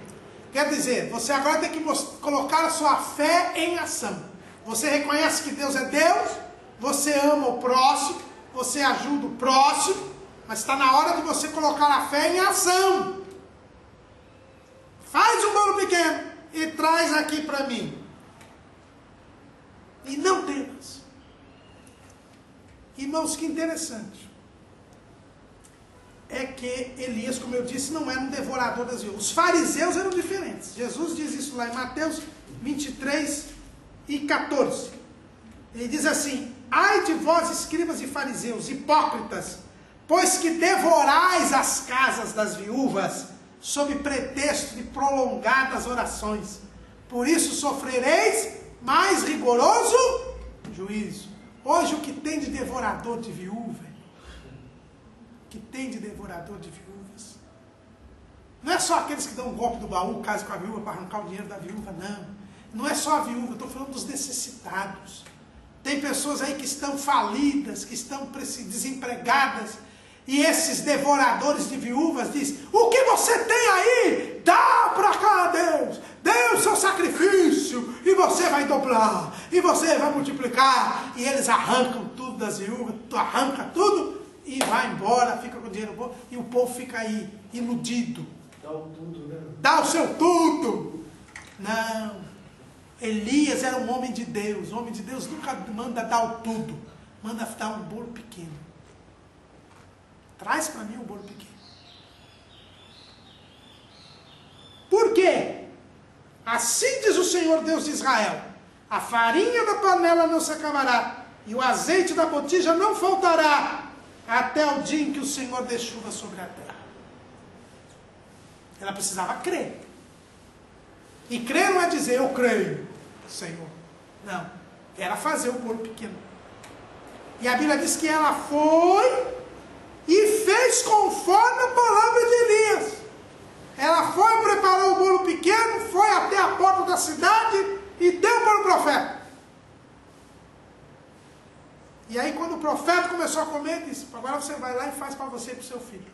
[SPEAKER 1] Quer dizer, você agora tem que colocar a sua fé em ação. Você reconhece que Deus é Deus, você ama o próximo, você ajuda o próximo, mas está na hora de você colocar a fé em ação. Faz um bolo pequeno e traz aqui para mim. E não temas. Irmãos, que interessante. É que Elias, como eu disse, não era um devorador das viúvas. Os fariseus eram diferentes. Jesus diz isso lá em Mateus 23 e 14. Ele diz assim: ai de vós, escribas e fariseus, hipócritas, pois que devorais as casas das viúvas, sob pretexto de prolongadas orações. Por isso sofrereis mais rigoroso juízo. Hoje o que tem de devorador de viúva, que tem de devorador de viúvas, não é só aqueles que dão um golpe do baú, caso com a viúva, para arrancar o dinheiro da viúva, não. Não é só a viúva, eu estou falando dos necessitados. Tem pessoas aí que estão falidas, que estão desempregadas, e esses devoradores de viúvas dizem: o que você tem aí? Dá para cá, Deus, dê o seu sacrifício, e você vai dobrar, e você vai multiplicar. E eles arrancam tudo das viúvas, tu arranca tudo, e vai embora, fica com o dinheiro, e o povo fica aí, iludido.
[SPEAKER 2] Dá o tudo, né?
[SPEAKER 1] Dá o seu tudo. Não. Elias era um homem de Deus. O homem de Deus nunca manda dar o tudo. Manda dar um bolo pequeno. Traz para mim um bolo pequeno. Por quê? Assim diz o Senhor Deus de Israel: a farinha da panela não se acabará, e o azeite da botija não faltará, até o dia em que o Senhor dê chuva sobre a terra. Ela precisava crer. E crer não é dizer, eu creio, Senhor. Não. Era fazer o bolo pequeno. E a Bíblia diz que ela foi e fez conforme a palavra de Elias. Ela foi, preparou o bolo pequeno, foi até a porta da cidade e deu para o profeta. E aí quando o profeta começou a comer, disse, agora você vai lá e faz para você e para o seu filho.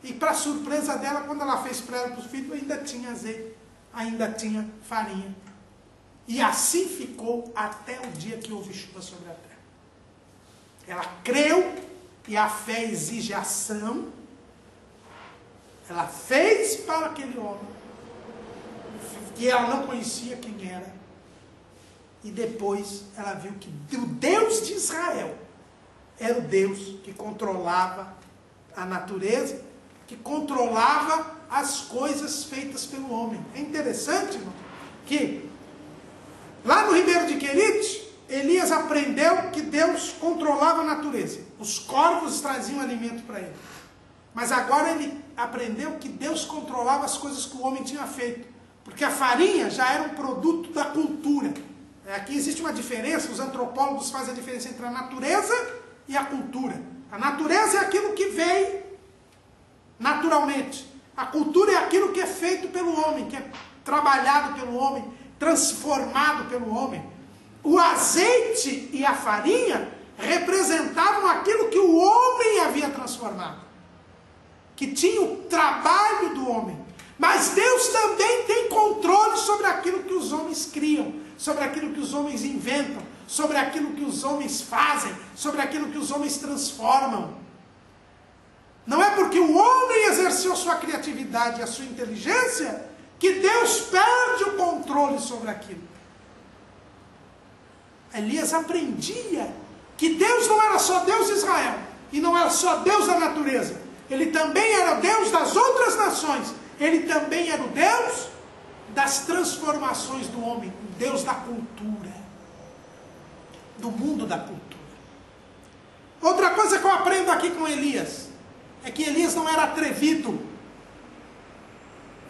[SPEAKER 1] E para surpresa dela, quando ela fez para ela e para o filho, ainda tinha azeite, ainda tinha farinha. E assim ficou até o dia que houve chuva sobre a terra. Ela creu, e a fé exige ação. Ela fez para aquele homem, que ela não conhecia quem era. E depois ela viu que o Deus de Israel era o Deus que controlava a natureza, que controlava as coisas feitas pelo homem. É interessante, irmão, que lá no Ribeiro de Querite, Elias aprendeu que Deus controlava a natureza. Os corvos traziam alimento para ele. Mas agora ele aprendeu que Deus controlava as coisas que o homem tinha feito. Porque a farinha já era um produto da cultura. Aqui existe uma diferença, os antropólogos fazem a diferença entre a natureza e a cultura. A natureza é aquilo que vem naturalmente. A cultura é aquilo que é feito pelo homem, que é trabalhado pelo homem, transformado pelo homem. O azeite e a farinha representavam aquilo que o homem havia transformado, que tinha o trabalho do homem. Mas Deus também tem controle sobre aquilo que os homens criam, sobre aquilo que os homens inventam, sobre aquilo que os homens fazem, sobre aquilo que os homens transformam. Não é porque o homem exerceu sua criatividade e a sua inteligência que Deus perde o controle sobre aquilo. Elias aprendia que Deus não era só Deus de Israel, e não era só Deus da natureza. Ele também era Deus das outras nações. Ele também era o Deus das transformações do homem, o Deus da cultura, do mundo da cultura. Outra coisa que eu aprendo aqui com Elias, é que Elias não era atrevido.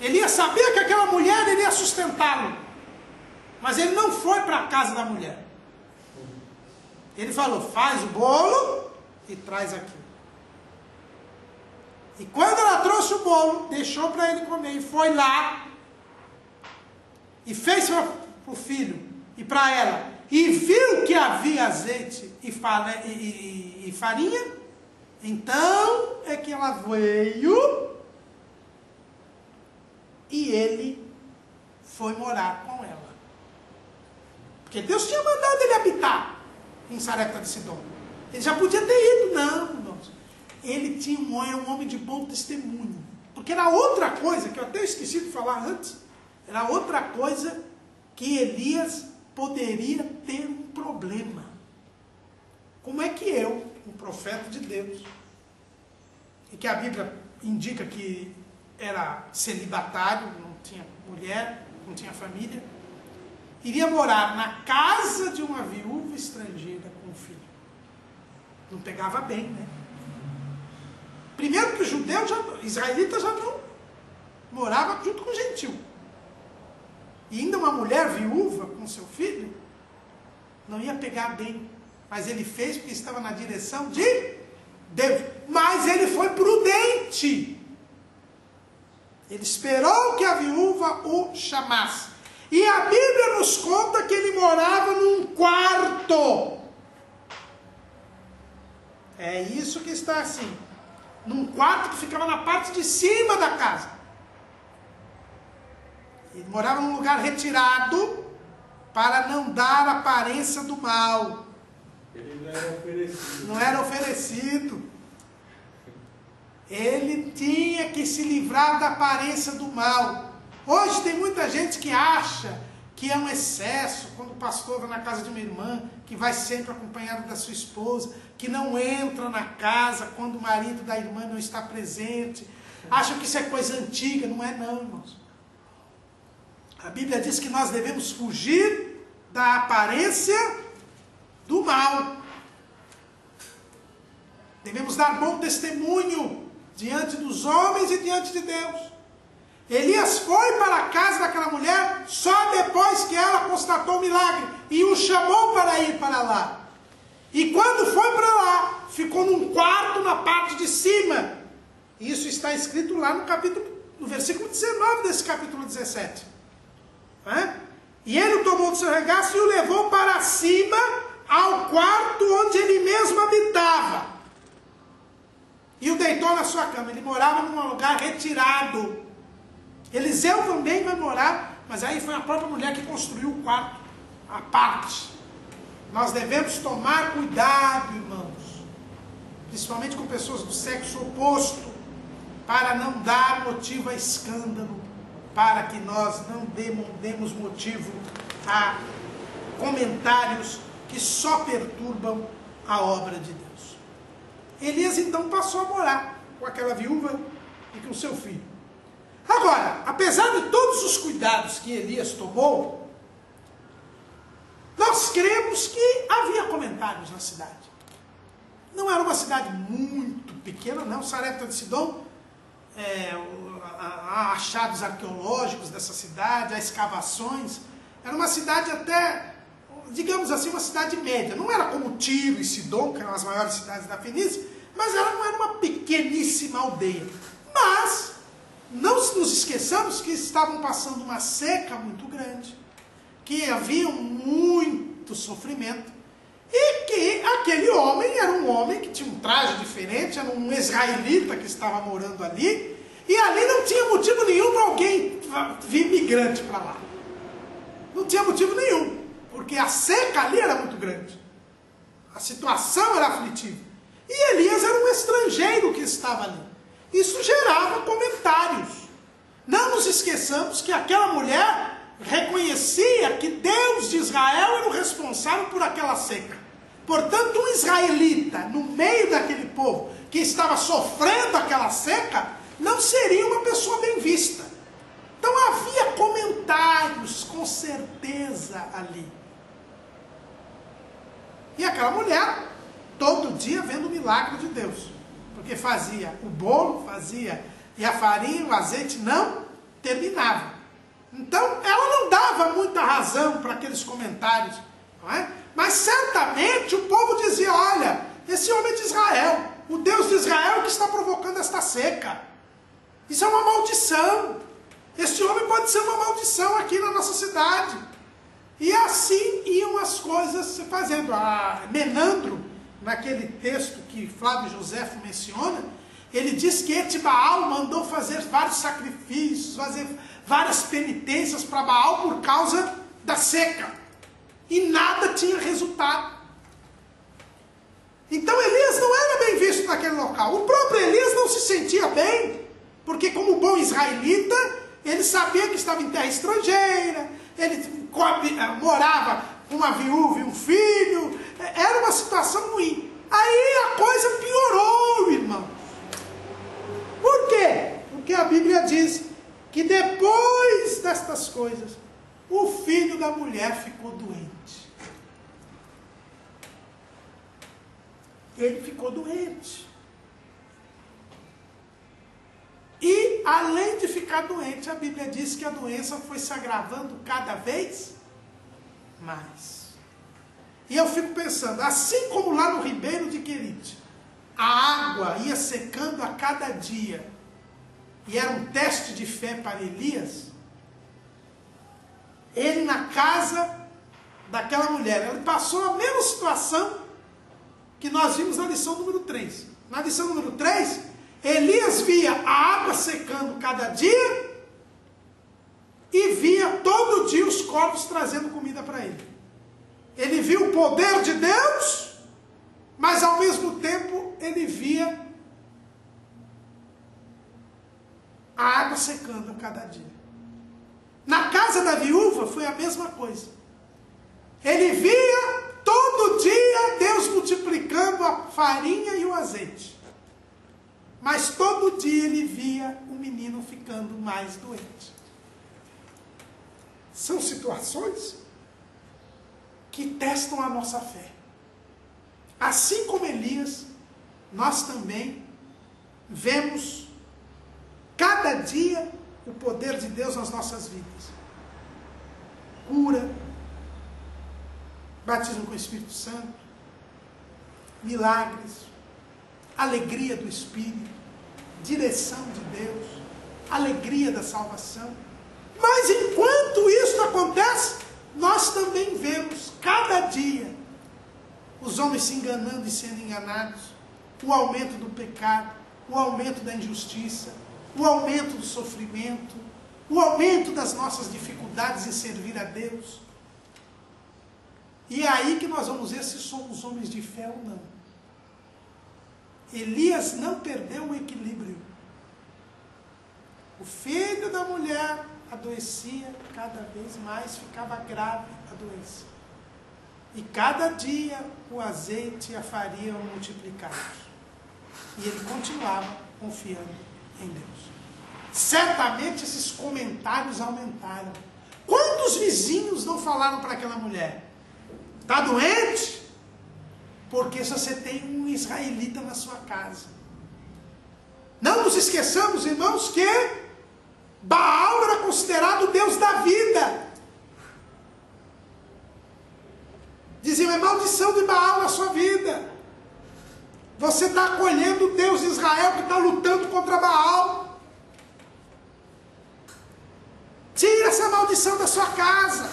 [SPEAKER 1] Elias sabia que aquela mulher iria sustentá-lo, mas ele não foi para a casa da mulher. Ele falou, faz o bolo e traz aqui. E quando ela trouxe o bolo, deixou para ele comer, e foi lá, e fez para o filho, e para ela, e viu que havia azeite e farinha, então é que ela veio, e ele foi morar com ela. Porque Deus tinha mandado ele habitar em Sarepta de Sidom. Ele já podia ter ido, não, irmãos. Ele era um homem de bom testemunho. Porque era outra coisa, que eu até esqueci de falar antes, era outra coisa que Elias poderia ter um problema. Como é que eu, um profeta de Deus, e que a Bíblia indica que era celibatário, não tinha mulher, não tinha família, iria morar na casa de uma viúva estrangeira com um filho? Não pegava bem, né? Primeiro que o judeu, israelita já não morava junto com o gentil. E ainda uma mulher viúva com seu filho, não ia pegar bem. Mas ele fez porque estava na direção de Deus. Mas ele foi prudente. Ele esperou que a viúva o chamasse. E a Bíblia nos conta que ele morava num quarto. É isso que está assim. Num quarto que ficava na parte de cima da casa. Ele morava num lugar retirado para não dar aparência do mal.
[SPEAKER 2] Ele não era oferecido.
[SPEAKER 1] Não era oferecido. Ele tinha que se livrar da aparência do mal. Hoje tem muita gente que acha que é um excesso, quando o pastor vai na casa de uma irmã, que vai sempre acompanhado da sua esposa, que não entra na casa quando o marido da irmã não está presente. Acham que isso é coisa antiga. Não é não, irmãos. A Bíblia diz que nós devemos fugir da aparência do mal. Devemos dar bom testemunho diante dos homens e diante de Deus. Elias foi para a casa daquela mulher só depois que ela constatou o milagre e o chamou para ir para lá. E quando foi para lá, ficou num quarto na parte de cima. Isso está escrito lá no versículo 19 desse capítulo 17. E ele o tomou do seu regaço e o levou para cima ao quarto onde ele mesmo habitava. E o deitou na sua cama. Ele morava num lugar retirado. Eliseu também vai morar, mas aí foi a própria mulher que construiu o quarto à parte. Nós devemos tomar cuidado, irmãos, principalmente com pessoas do sexo oposto, para não dar motivo a escândalo, para que nós não demos motivo a comentários que só perturbam a obra de Deus. Elias então passou a morar com aquela viúva e com seu filho. Agora, apesar de todos os cuidados que Elias tomou, nós cremos que havia comentários na cidade. Não era uma cidade muito pequena, não. Sarepta de Sidom, há achados arqueológicos dessa cidade, há escavações. Era uma cidade até, digamos assim, uma cidade média. Não era como Tiro e Sidom, que eram as maiores cidades da Fenícia, mas ela não era uma pequeníssima aldeia. Mas não nos esqueçamos que estavam passando uma seca muito grande, que havia muito sofrimento, e que aquele homem era um homem que tinha um traje diferente, era um israelita que estava morando ali, e ali não tinha motivo nenhum para alguém vir migrante para lá. Não tinha motivo nenhum, porque a seca ali era muito grande. A situação era aflitiva. E Elias era um estrangeiro que estava ali. Isso gerava comentários. Não nos esqueçamos que aquela mulher reconhecia que Deus de Israel era o responsável por aquela seca. Portanto, um israelita no meio daquele povo que estava sofrendo aquela seca não seria uma pessoa bem vista. Então havia comentários com certeza ali. E aquela mulher todo dia vendo o milagre de Deus. Porque fazia o bolo, e a farinha, o azeite não terminava. Então, ela não dava muita razão para aqueles comentários, não é? Mas certamente o povo dizia, olha, esse homem de Israel, o Deus de Israel que está provocando esta seca. Isso é uma maldição. Esse homem pode ser uma maldição aqui na nossa cidade. E assim iam as coisas se fazendo. Menandro, naquele texto que Flávio Joséfo menciona, ele diz que Etibaal mandou fazer vários sacrifícios, fazer várias penitências para Baal por causa da seca. E nada tinha resultado. Então Elias não era bem visto naquele local. O próprio Elias não se sentia bem, porque como bom israelita, ele sabia que estava em terra estrangeira, ele morava com uma viúva e um filho, era uma situação ruim. Aí a coisa piorou, irmão. Por quê? Porque a Bíblia diz que depois destas coisas, o filho da mulher ficou doente. Ele ficou doente. E, além de ficar doente, a Bíblia diz que a doença foi se agravando cada vez mais. E eu fico pensando, assim como lá no ribeiro de Querite, a água ia secando a cada dia, e era um teste de fé para Elias, ele na casa daquela mulher, ele passou a mesma situação que nós vimos na lição número 3. Na lição número 3, Elias via a água secando cada dia e via todo dia os corvos trazendo comida para ele. Ele viu o poder de Deus, mas ao mesmo tempo ele via a água secando a cada dia. Na casa da viúva foi a mesma coisa. Ele via todo dia Deus multiplicando a farinha e o azeite. Mas todo dia ele via o menino ficando mais doente. São situações que testam a nossa fé. Assim como Elias, nós também vemos cada dia o poder de Deus nas nossas vidas. Cura, batismo com o Espírito Santo, milagres, alegria do Espírito, direção de Deus, alegria da salvação. Mas enquanto isso acontece, nós também vemos cada dia os homens se enganando e sendo enganados, o aumento do pecado, o aumento da injustiça, o aumento do sofrimento, o aumento das nossas dificuldades em servir a Deus. E é aí que nós vamos ver se somos homens de fé ou não. Elias não perdeu o equilíbrio. O filho da mulher adoecia cada vez mais, ficava grave a doença. E cada dia o azeite e a farinha eram multiplicados. E ele continuava confiando em Deus. Certamente esses comentários aumentaram. Quantos vizinhos não falaram para aquela mulher? Está doente? Porque se você tem um israelita na sua casa. Não nos esqueçamos, irmãos, que Baal era considerado o Deus da vida. Diziam, é maldição de Baal na sua vida. Você está acolhendo o Deus de Israel que está lutando contra Baal. Tira essa maldição da sua casa.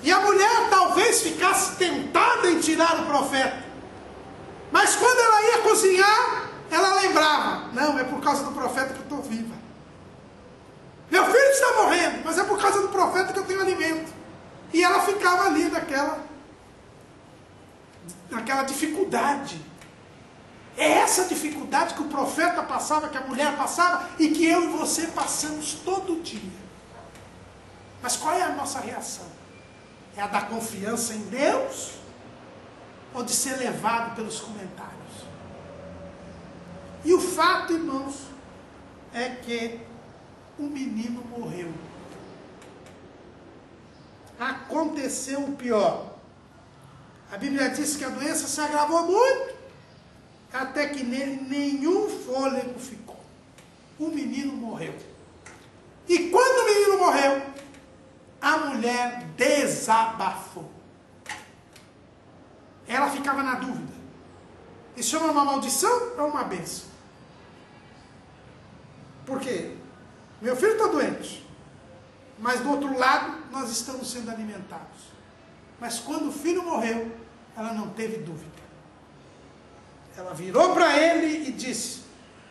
[SPEAKER 1] E a mulher talvez ficasse tentada em tirar o profeta. Mas quando ela ia cozinhar, ela lembrava, não, é por causa do profeta que eu estou viva. Meu filho está morrendo, mas é por causa do profeta que eu tenho alimento. E ela ficava ali naquela dificuldade. É essa dificuldade que o profeta passava, que a mulher passava, e que eu e você passamos todo dia. Mas qual é a nossa reação? É a da confiança em Deus? Ou de ser levado pelos comentários? E o fato, irmãos, é que o menino morreu. Aconteceu o pior. A Bíblia diz que a doença se agravou muito, até que nele nenhum fôlego ficou. O menino morreu. E quando o menino morreu, a mulher desabafou. Ela ficava na dúvida. Isso é uma maldição ou uma bênção? Por quê? Meu filho está doente. Mas do outro lado, nós estamos sendo alimentados. Mas quando o filho morreu, ela não teve dúvida. Ela virou para ele e disse,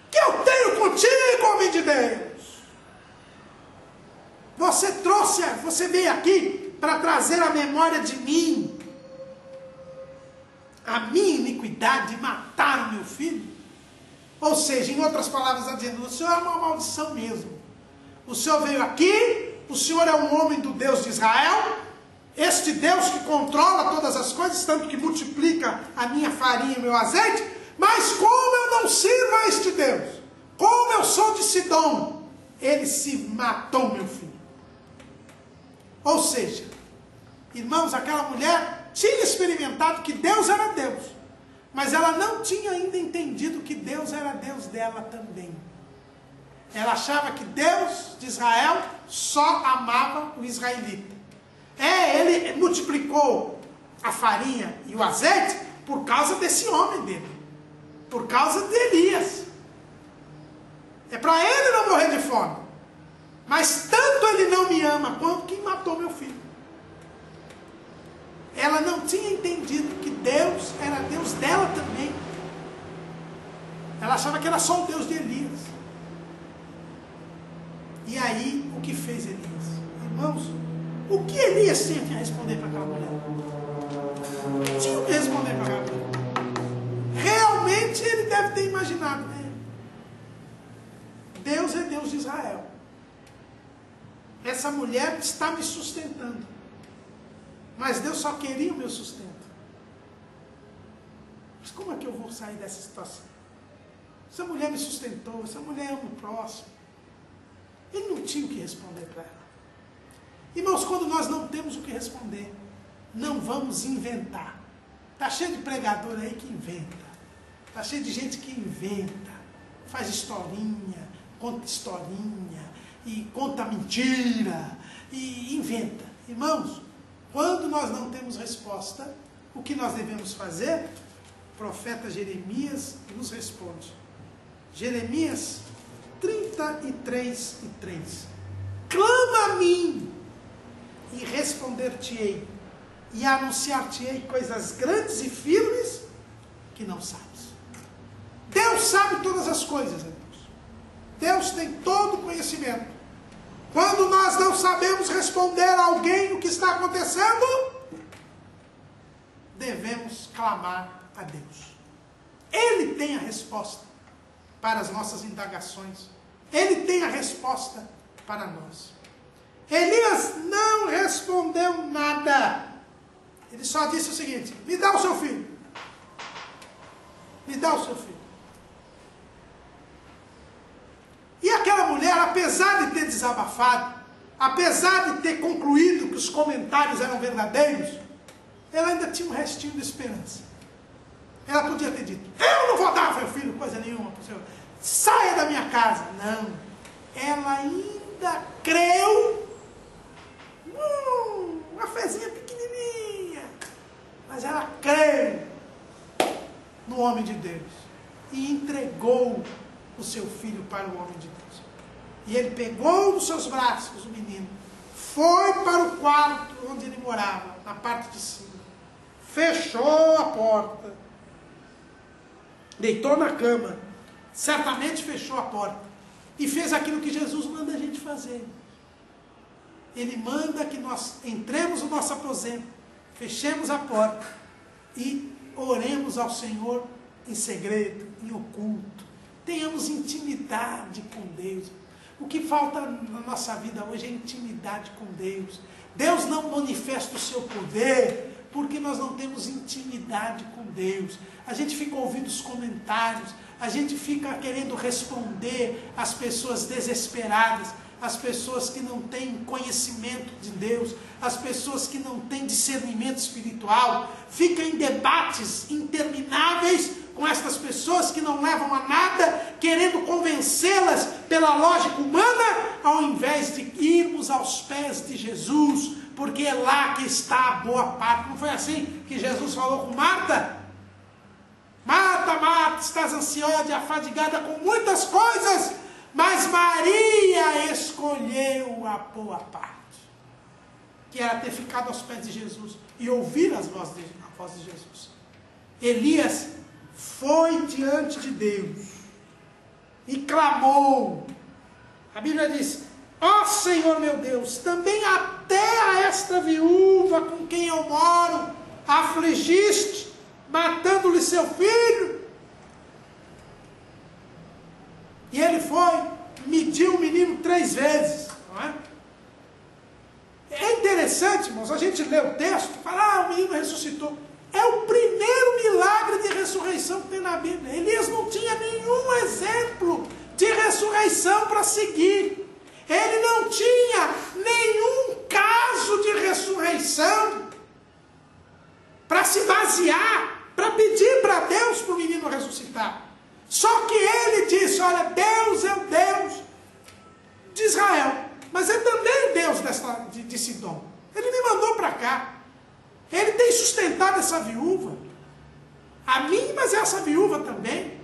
[SPEAKER 1] que eu tenho contigo, homem de Deus? Você veio aqui para trazer a memória de mim, a minha iniquidade, de matar o meu filho? Ou seja, em outras palavras, ela dizendo, o Senhor é uma maldição mesmo. O Senhor veio aqui, o Senhor é um homem do Deus de Israel, este Deus que controla todas as coisas, tanto que multiplica a minha farinha e o meu azeite, mas como eu não sirvo a este Deus, como eu sou de Sidom, ele se matou, meu filho. Ou seja, irmãos, aquela mulher tinha experimentado que Deus era Deus, mas ela não tinha ainda entendido que Deus era Deus dela também. Ela achava que Deus de Israel só amava o israelita. Ele multiplicou a farinha e o azeite por causa desse homem dele, por causa de Elias. É para ele não morrer de fome. Mas tanto ele não me ama quanto quem matou meu filho. Ela não tinha entendido que Deus era Deus dela também. Ela achava que era só o Deus de Elias. E aí, o que fez Elias? Irmãos, o que Elias tinha que responder para aquela mulher? Tinha o que responder para aquela mulher. Realmente ele deve ter imaginado, né? Deus é Deus de Israel. Essa mulher está me sustentando. Mas Deus só queria o meu sustento. Mas como é que eu vou sair dessa situação? Essa mulher me sustentou, essa mulher ama o próximo. Ele não tinha o que responder para ela. Irmãos, quando nós não temos o que responder, não vamos inventar. Está cheio de pregador aí que inventa. Está cheio de gente que inventa. Faz historinha, conta historinha, e conta mentira, e inventa. Irmãos, quando nós não temos resposta, o que nós devemos fazer? O profeta Jeremias nos responde. Jeremias 33:3. Clama a mim, e responder-te-ei, e anunciar-te-ei coisas grandes e firmes que não sabes. Deus sabe todas as coisas, irmãos. Deus tem todo o conhecimento. Quando nós não sabemos responder a alguém o que está acontecendo, devemos clamar a Deus. Ele tem a resposta para as nossas indagações. Ele tem a resposta para nós. Elias não respondeu nada. Ele só disse o seguinte: me dá o seu filho. Me dá o seu filho. E aquela mulher, apesar de ter desabafado, apesar de ter concluído que os comentários eram verdadeiros, ela ainda tinha um restinho de esperança. Ela podia ter dito: eu não vou dar meu filho coisa nenhuma para o senhor. Saia da minha casa. Não. Ela ainda creu. Uma fezinha pequenininha. Mas ela creu no homem de Deus. E entregou o seu filho para o homem de Deus. E ele pegou nos seus braços o menino. Foi para o quarto onde ele morava, na parte de cima. Fechou a porta. Deitou na cama. Certamente fechou a porta. E fez aquilo que Jesus manda a gente fazer. Ele manda que nós entremos no nosso aposento, fechemos a porta e oremos ao Senhor em segredo, em oculto. Tenhamos intimidade com Deus. O que falta na nossa vida hoje é intimidade com Deus. Deus não manifesta o seu poder porque nós não temos intimidade com Deus. A gente fica ouvindo os comentários, a gente fica querendo responder às pessoas desesperadas, às pessoas que não têm conhecimento de Deus, às pessoas que não têm discernimento espiritual, fica em debates intermináveis com estas pessoas que não levam a nada, querendo convencê-las pela lógica humana, ao invés de irmos aos pés de Jesus, porque é lá que está a boa parte. Não foi assim que Jesus falou com Marta? Marta, Marta, estás ansiosa e afadigada com muitas coisas, mas Maria escolheu a boa parte, que era ter ficado aos pés de Jesus e ouvir a voz de Jesus. Elias foi diante de Deus e clamou. A Bíblia diz: ó Senhor meu Deus, também até a esta viúva com quem eu moro afligiste, matando-lhe seu filho. E ele foi, mediu o menino 3 vezes. Não é? É interessante, irmãos, a gente lê o texto e fala: o menino ressuscitou. É o primeiro milagre de ressurreição que tem na Bíblia. Elias não tinha nenhum exemplo de ressurreição para seguir. Ele não tinha nenhum caso de ressurreição para se basear, para pedir para Deus para o menino ressuscitar. Só que ele disse: olha, Deus é o Deus de Israel, mas é também Deus de Sidom. Ele me mandou para cá. Ele tem sustentado essa viúva, a mim, mas essa viúva também.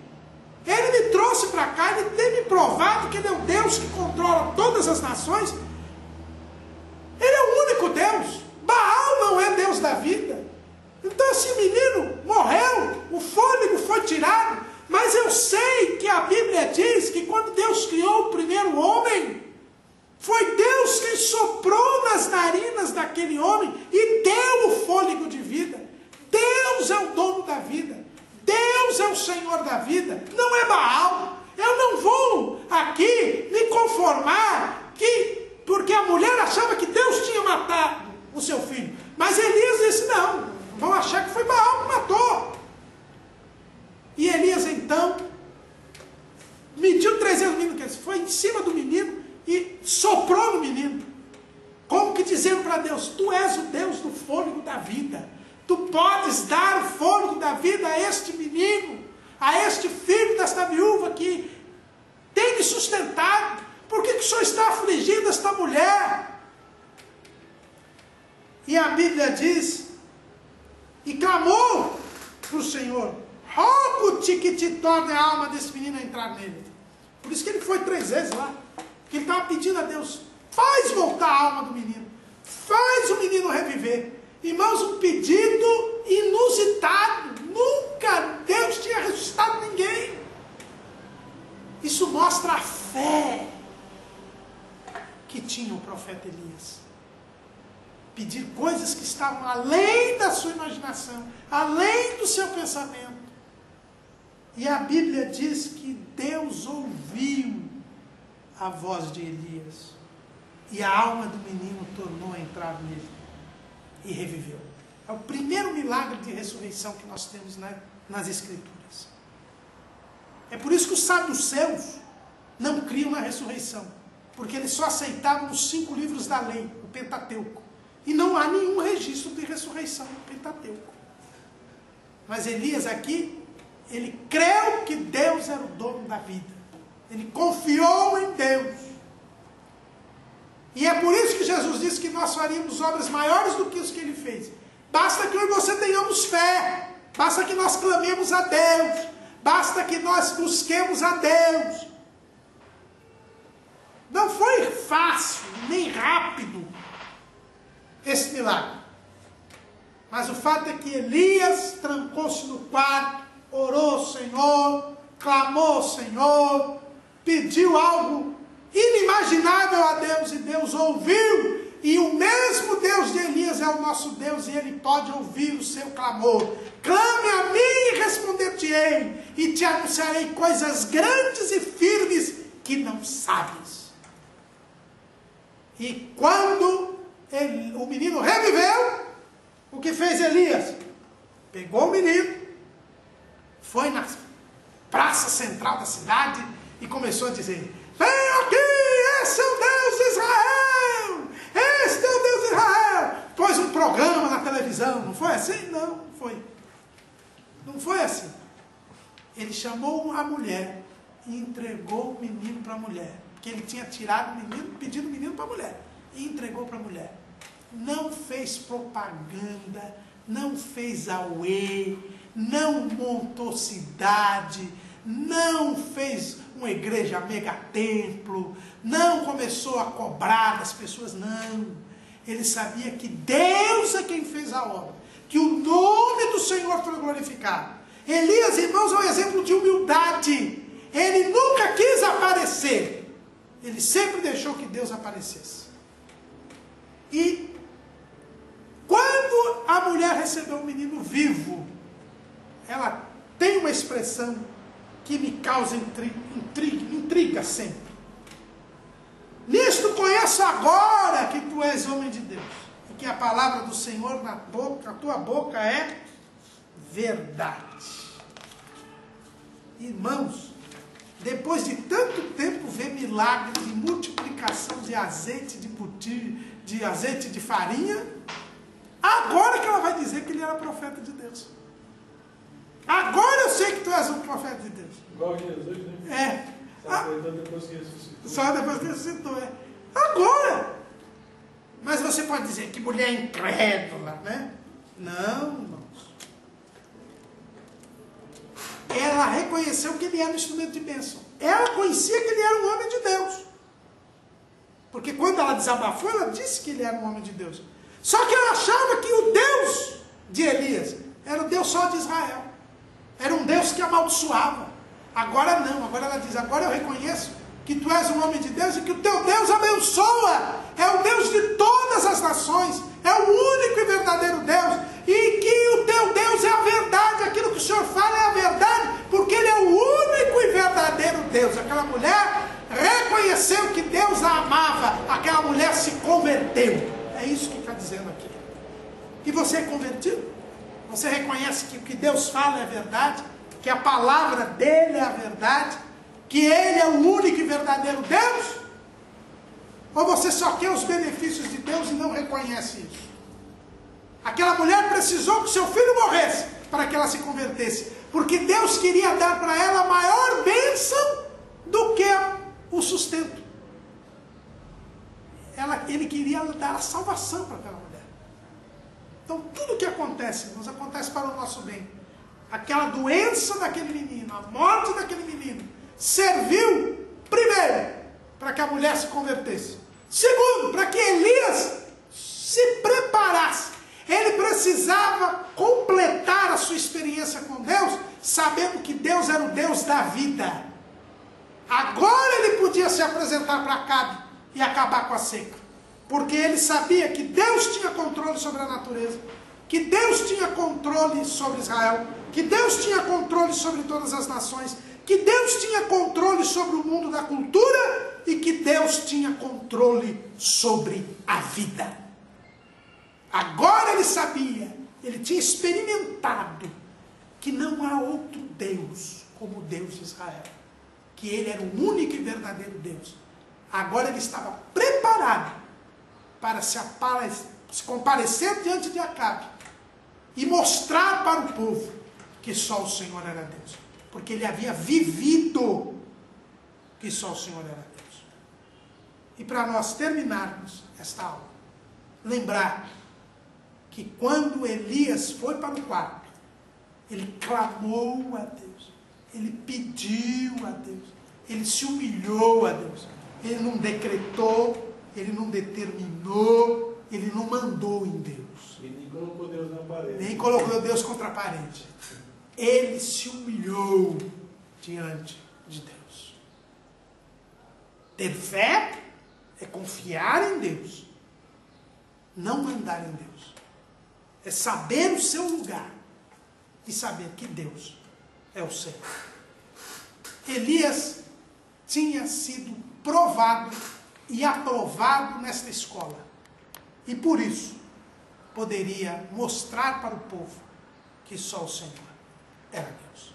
[SPEAKER 1] Ele me trouxe para cá, ele tem me provado que ele é o Deus que controla todas as nações. Ele é o único Deus. Baal não é Deus da vida. Então esse menino morreu, o fôlego foi tirado, mas eu sei que a Bíblia diz que quando Deus criou o primeiro homem, foi Deus quem soprou nas narinas daquele homem e deu o fôlego de vida. Deus é o dono da vida. Deus é o Senhor da vida. Não é Baal. Eu não vou aqui informar que, porque a mulher achava que Deus tinha matado o seu filho. Mas Elias disse, não, vão achar que foi Baal que matou. E Elias então mediu 300 minutos, foi em cima do menino e soprou no menino. Como que dizendo para Deus, tu és o Deus do fôlego da vida. Tu podes dar o fôlego da vida a este menino, a este filho desta viúva que tem me sustentado. Por que o Senhor está afligindo esta mulher? E a Bíblia diz, e clamou para o Senhor, rogo-te que te torne a alma desse menino a entrar nele. Por isso que ele foi 3 vezes lá. Porque ele estava pedindo a Deus, faz voltar a alma do menino. Faz o menino reviver. Irmãos, um pedido inusitado. Nunca Deus tinha ressuscitado ninguém. Isso mostra a fé que tinha o profeta Elias. Pedir coisas que estavam além da sua imaginação, além do seu pensamento. E a Bíblia diz que Deus ouviu a voz de Elias. E a alma do menino tornou a entrar nele. E reviveu. É o primeiro milagre de ressurreição que nós temos nas Escrituras. É por isso que os saduceus não criam na ressurreição. Porque eles só aceitavam os 5 livros da lei, o Pentateuco. E não há nenhum registro de ressurreição no Pentateuco. Mas Elias aqui, ele creu que Deus era o dono da vida. Ele confiou em Deus. E é por isso que Jesus disse que nós faríamos obras maiores do que os que ele fez. Basta que eu e você tenhamos fé. Basta que nós clamemos a Deus. Basta que nós busquemos a Deus. Não foi fácil, nem rápido esse milagre. Mas o fato é que Elias trancou-se no quarto, orou ao Senhor, clamou ao Senhor, pediu algo inimaginável a Deus e Deus ouviu. E o mesmo Deus de Elias é o nosso Deus e Ele pode ouvir o seu clamor. Clame a mim e responder-te-ei e te anunciarei coisas grandes e firmes que não sabes. E quando o menino reviveu, o que fez Elias? Pegou o menino, foi na praça central da cidade e começou a dizer: vem aqui, esse é o Deus de Israel! Este é o Deus de Israel! Pôs um programa na televisão, não foi assim? Não, não foi. Não foi assim. Ele chamou a mulher e entregou o menino para a mulher. Porque ele tinha tirado o menino, pedido o menino para a mulher. E entregou para a mulher. Não fez propaganda, não fez auê, não montou cidade, não fez uma igreja megatemplo, não começou a cobrar das pessoas, não. Ele sabia que Deus é quem fez a obra, que o nome do Senhor foi glorificado. Elias, irmãos, é um exemplo de humildade. Ele nunca quis aparecer, ele sempre deixou que Deus aparecesse. E quando a mulher recebeu um menino vivo, ela tem uma expressão que me causa intriga sempre. Nisto conheço agora que tu és homem de Deus, e que a palavra do Senhor na tua boca é verdade. Irmãos, depois de tanto tempo ver milagres de multiplicação de azeite de putir, de azeite de farinha, agora que ela vai dizer que ele era profeta de Deus. Agora eu sei que tu és um profeta de Deus.
[SPEAKER 2] Igual Jesus, né?
[SPEAKER 1] É.
[SPEAKER 2] Depois que ressuscitou.
[SPEAKER 1] Só depois que ressuscitou, é. Agora! Mas você pode dizer que mulher incrédula, né? Não, irmãos. Ela reconheceu que ele era um instrumento de bênção. Ela conhecia que ele era um homem de Deus. Porque quando ela desabafou, ela disse que ele era um homem de Deus. Só que ela achava que o Deus de Elias era o Deus só de Israel. Era um Deus que amaldiçoava. Agora não, agora ela diz, agora eu reconheço que tu és um homem de Deus e que o teu Deus abençoa. É o Deus de todas as nações. É o único e verdadeiro Deus. E que o teu Deus é a verdade. Aquilo que o Senhor fala é a verdade, porque Ele é o único e verdadeiro Deus. Aquela mulher reconheceu que Deus a amava, aquela mulher se converteu. É isso que está dizendo aqui. E você é convertido? Você reconhece que o que Deus fala é verdade? Que a palavra dele é a verdade? Que ele é o único e verdadeiro Deus? Ou você só quer os benefícios de Deus e não reconhece isso? Aquela mulher precisou que seu filho morresse para que ela se convertesse, porque Deus queria dar para ela a maior bênção do que o sustento. Ele queria dar a salvação para aquela mulher. Então tudo que acontece, irmãos, acontece para o nosso bem. Aquela doença daquele menino, a morte daquele menino, serviu, primeiro, para que a mulher se convertesse. Segundo, para que Elias se preparasse. Ele precisava completar a sua experiência com Deus, sabendo que Deus era o Deus da vida. Agora ele podia se apresentar para Acabe e acabar com a seca. Porque ele sabia que Deus tinha controle sobre a natureza, que Deus tinha controle sobre Israel, que Deus tinha controle sobre todas as nações, que Deus tinha controle sobre o mundo da cultura e que Deus tinha controle sobre a vida. Agora ele sabia, ele tinha experimentado que não há outro Deus como o Deus de Israel, que ele era o único e verdadeiro Deus. Agora ele estava preparado para se comparecer diante de Acabe e mostrar para o povo que só o Senhor era Deus, porque ele havia vivido que só o Senhor era Deus. E para nós terminarmos esta aula, lembrar que quando Elias foi para o quarto, ele clamou a Deus, ele pediu a Deus, ele se humilhou a Deus. Ele não decretou, ele não determinou, ele não mandou em Deus.
[SPEAKER 2] Ele nem colocou Deus na parede.
[SPEAKER 1] Nem colocou Deus contra a parede. Ele se humilhou diante de Deus. Ter fé é confiar em Deus, não mandar em Deus. É saber o seu lugar e saber que Deus é o Senhor. Elias tinha sido provado e aprovado nesta escola. E por isso poderia mostrar para o povo que só o Senhor era Deus.